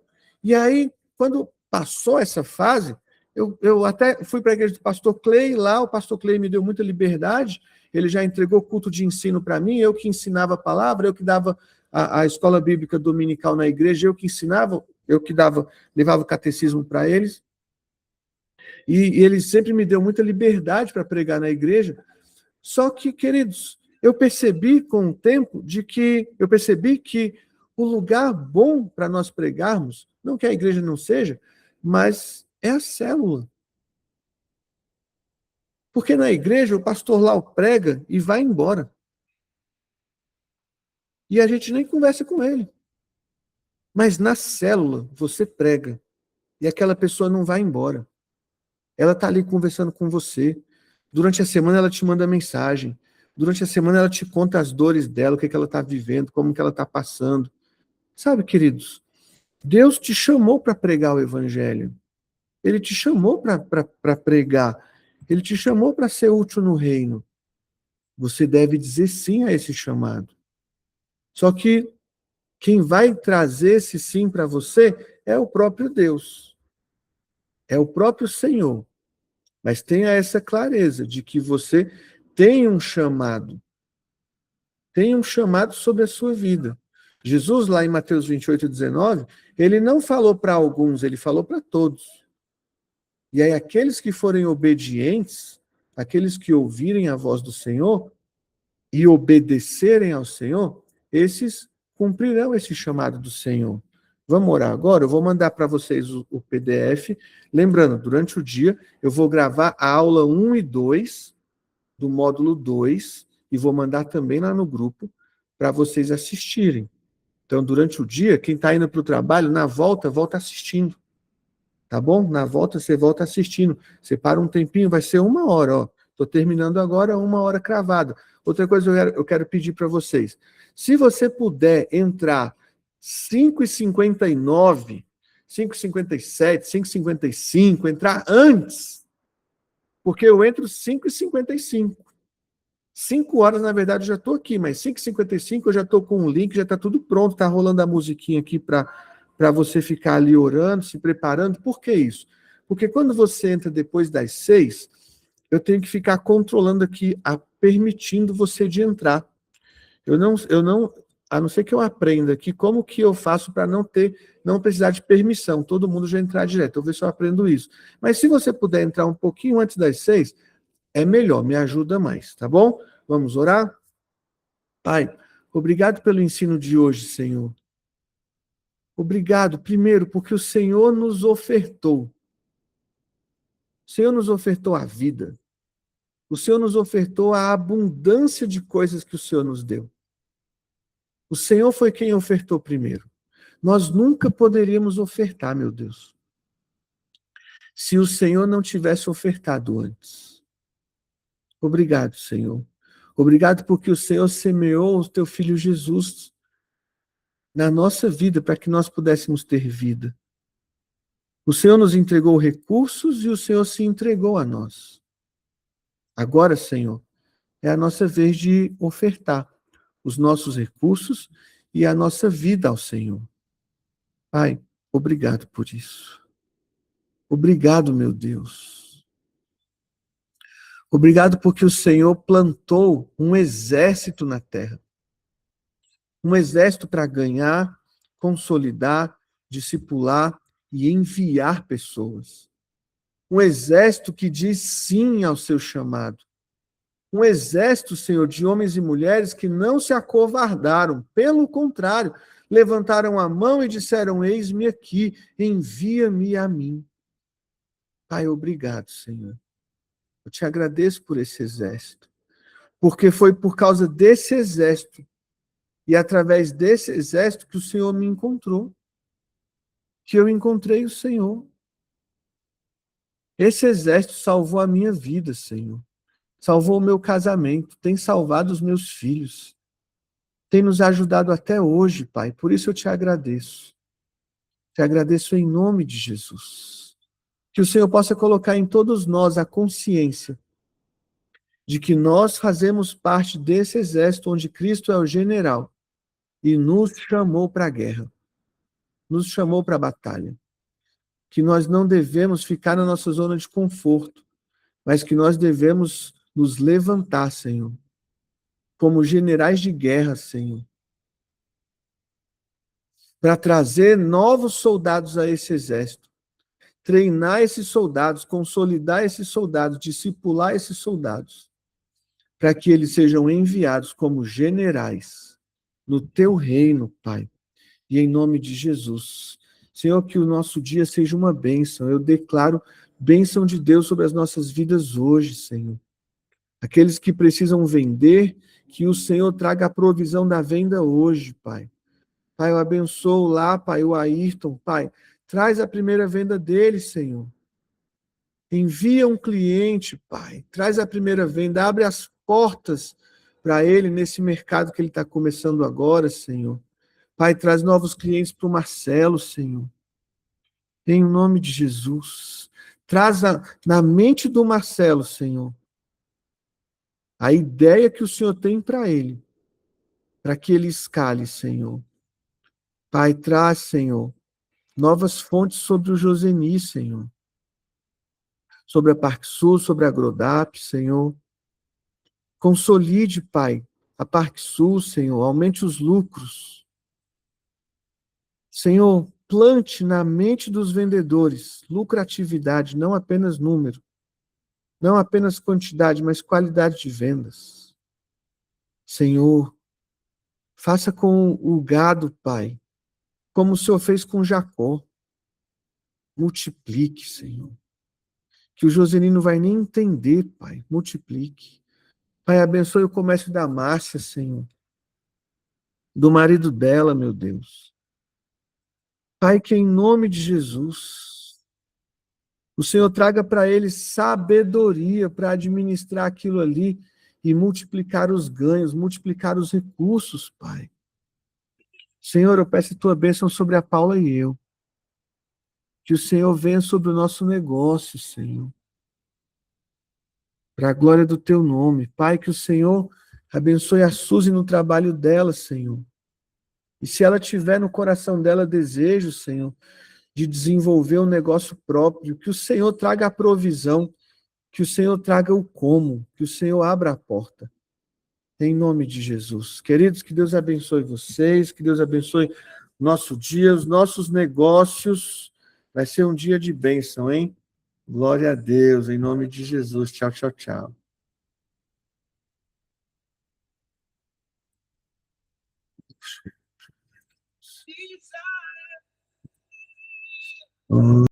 E aí, quando passou essa fase, eu até fui para a igreja do pastor Clay, lá o pastor Clay me deu muita liberdade, ele já entregou culto de ensino para mim, eu que ensinava a palavra, eu que dava a escola bíblica dominical na igreja, eu que ensinava, eu que levava o catecismo para eles, e ele sempre me deu muita liberdade para pregar na igreja. Só que, queridos, eu percebi com o tempo eu percebi que o lugar bom para nós pregarmos, não que a igreja não seja, mas é a célula. Porque na igreja o pastor lá prega e vai embora. E a gente nem conversa com ele. Mas na célula você prega e aquela pessoa não vai embora. Ela está ali conversando com você. Durante a semana ela te manda mensagem. Durante a semana ela te conta as dores dela, o que ela está vivendo, como que ela está passando. Sabe, queridos, Deus te chamou para pregar o evangelho. Ele te chamou para pregar. Ele te chamou para ser útil no reino. Você deve dizer sim a esse chamado. Só que quem vai trazer esse sim para você é o próprio Deus. É o próprio Senhor. Mas tenha essa clareza de que você tem um chamado. Tem um chamado sobre a sua vida. Jesus, lá em Mateus 28:19, ele não falou para alguns, ele falou para todos. E aí, aqueles que forem obedientes, aqueles que ouvirem a voz do Senhor e obedecerem ao Senhor, esses cumprirão esse chamado do Senhor. Vamos orar agora? Eu vou mandar para vocês o PDF. Lembrando, durante o dia, eu vou gravar a aula 1 e 2 do módulo 2 e vou mandar também lá no grupo para vocês assistirem. Então, durante o dia, quem está indo para o trabalho, na volta, volta assistindo. Tá bom? Na volta, você volta assistindo. Você para um tempinho, vai ser 1 hora, ó. Estou terminando agora, 1 hora cravada. Outra coisa eu quero pedir para vocês. Se você puder entrar 5h59, 5h57, 5h55, entrar antes, porque eu entro 5h55. 5 horas, na verdade, eu já estou aqui, mas 5h55 eu já estou com o link, já está tudo pronto, está rolando a musiquinha aqui para você ficar ali orando, se preparando. Por que isso? Porque quando você entra depois das 6, eu tenho que ficar controlando aqui, permitindo você de entrar. Eu não, a não ser que eu aprenda aqui como que eu faço para não precisar de permissão, todo mundo já entrar direto. Eu vou ver se eu aprendo isso. Mas se você puder entrar um pouquinho antes das 6, é melhor, me ajuda mais, tá bom? Vamos orar? Pai, obrigado pelo ensino de hoje, Senhor. Obrigado, primeiro, porque o Senhor nos ofertou. O Senhor nos ofertou a vida. O Senhor nos ofertou a abundância de coisas que o Senhor nos deu. O Senhor foi quem ofertou primeiro. Nós nunca poderíamos ofertar, meu Deus, se o Senhor não tivesse ofertado antes. Obrigado, Senhor. Obrigado porque o Senhor semeou o teu filho Jesus na nossa vida para que nós pudéssemos ter vida. O Senhor nos entregou recursos e o Senhor se entregou a nós. Agora, Senhor, é a nossa vez de ofertar os nossos recursos e a nossa vida ao Senhor. Pai, obrigado por isso. Obrigado, meu Deus. Obrigado porque o Senhor plantou um exército na terra. Um exército para ganhar, consolidar, discipular e enviar pessoas. Um exército que diz sim ao seu chamado. Um exército, Senhor, de homens e mulheres que não se acovardaram, pelo contrário, levantaram a mão e disseram: eis-me aqui, envia-me a mim. Pai, obrigado, Senhor. Eu te agradeço por esse exército, porque foi por causa desse exército e através desse exército que o Senhor me encontrou, que eu encontrei o Senhor. Esse exército salvou a minha vida, Senhor. Salvou o meu casamento, tem salvado os meus filhos. tem nos ajudado até hoje, Pai. Por isso eu te agradeço. Te agradeço em nome de Jesus. Que o Senhor possa colocar em todos nós a consciência de que nós fazemos parte desse exército onde Cristo é o general e nos chamou para a guerra, nos chamou para a batalha. Que nós não devemos ficar na nossa zona de conforto, mas que nós devemos nos levantar, Senhor, como generais de guerra, Senhor, para trazer novos soldados a esse exército, treinar esses soldados, consolidar esses soldados, discipular esses soldados, para que eles sejam enviados como generais no teu reino, Pai. E em nome de Jesus. Senhor, que o nosso dia seja uma bênção. Eu declaro bênção de Deus sobre as nossas vidas hoje, Senhor. Aqueles que precisam vender, que o Senhor traga a provisão da venda hoje, Pai. Pai, eu abençoo lá, Pai, o Ayrton, Pai. Traz a primeira venda dele, Senhor. Envia um cliente, Pai. Traz a primeira venda, abre as portas para ele nesse mercado que ele está começando agora, Senhor. Pai, traz novos clientes para o Marcelo, Senhor. Em nome de Jesus. Traz na mente do Marcelo, Senhor, a ideia que o Senhor tem para ele, para que ele escale, Senhor. Pai, traz, Senhor, novas fontes sobre o Joseni, Senhor. Sobre a Parque Sul, sobre a Agrodap, Senhor. Consolide, Pai, a Parque Sul, Senhor. Aumente os lucros. Senhor, plante na mente dos vendedores lucratividade, não apenas número. Não apenas quantidade, mas qualidade de vendas. Senhor, faça com o gado, Pai, como o Senhor fez com Jacó. Multiplique, Senhor. Que o Joselino não vai nem entender, Pai. Multiplique. Pai, abençoe o comércio da Márcia, Senhor. Do marido dela, meu Deus. Pai, que em nome de Jesus, o Senhor traga para eles sabedoria para administrar aquilo ali e multiplicar os ganhos, multiplicar os recursos, Pai. Senhor, eu peço a tua bênção sobre a Paula e eu. Que o Senhor venha sobre o nosso negócio, Senhor. Para a glória do teu nome. Pai, que o Senhor abençoe a Suzy no trabalho dela, Senhor. E se ela tiver no coração dela desejo, Senhor, de desenvolver um negócio próprio, que o Senhor traga a provisão, que o Senhor traga o como, que o Senhor abra a porta. Em nome de Jesus. Queridos, que Deus abençoe vocês, que Deus abençoe o nosso dia, os nossos negócios. Vai ser um dia de bênção, hein? Glória a Deus, em nome de Jesus. Tchau, tchau, tchau.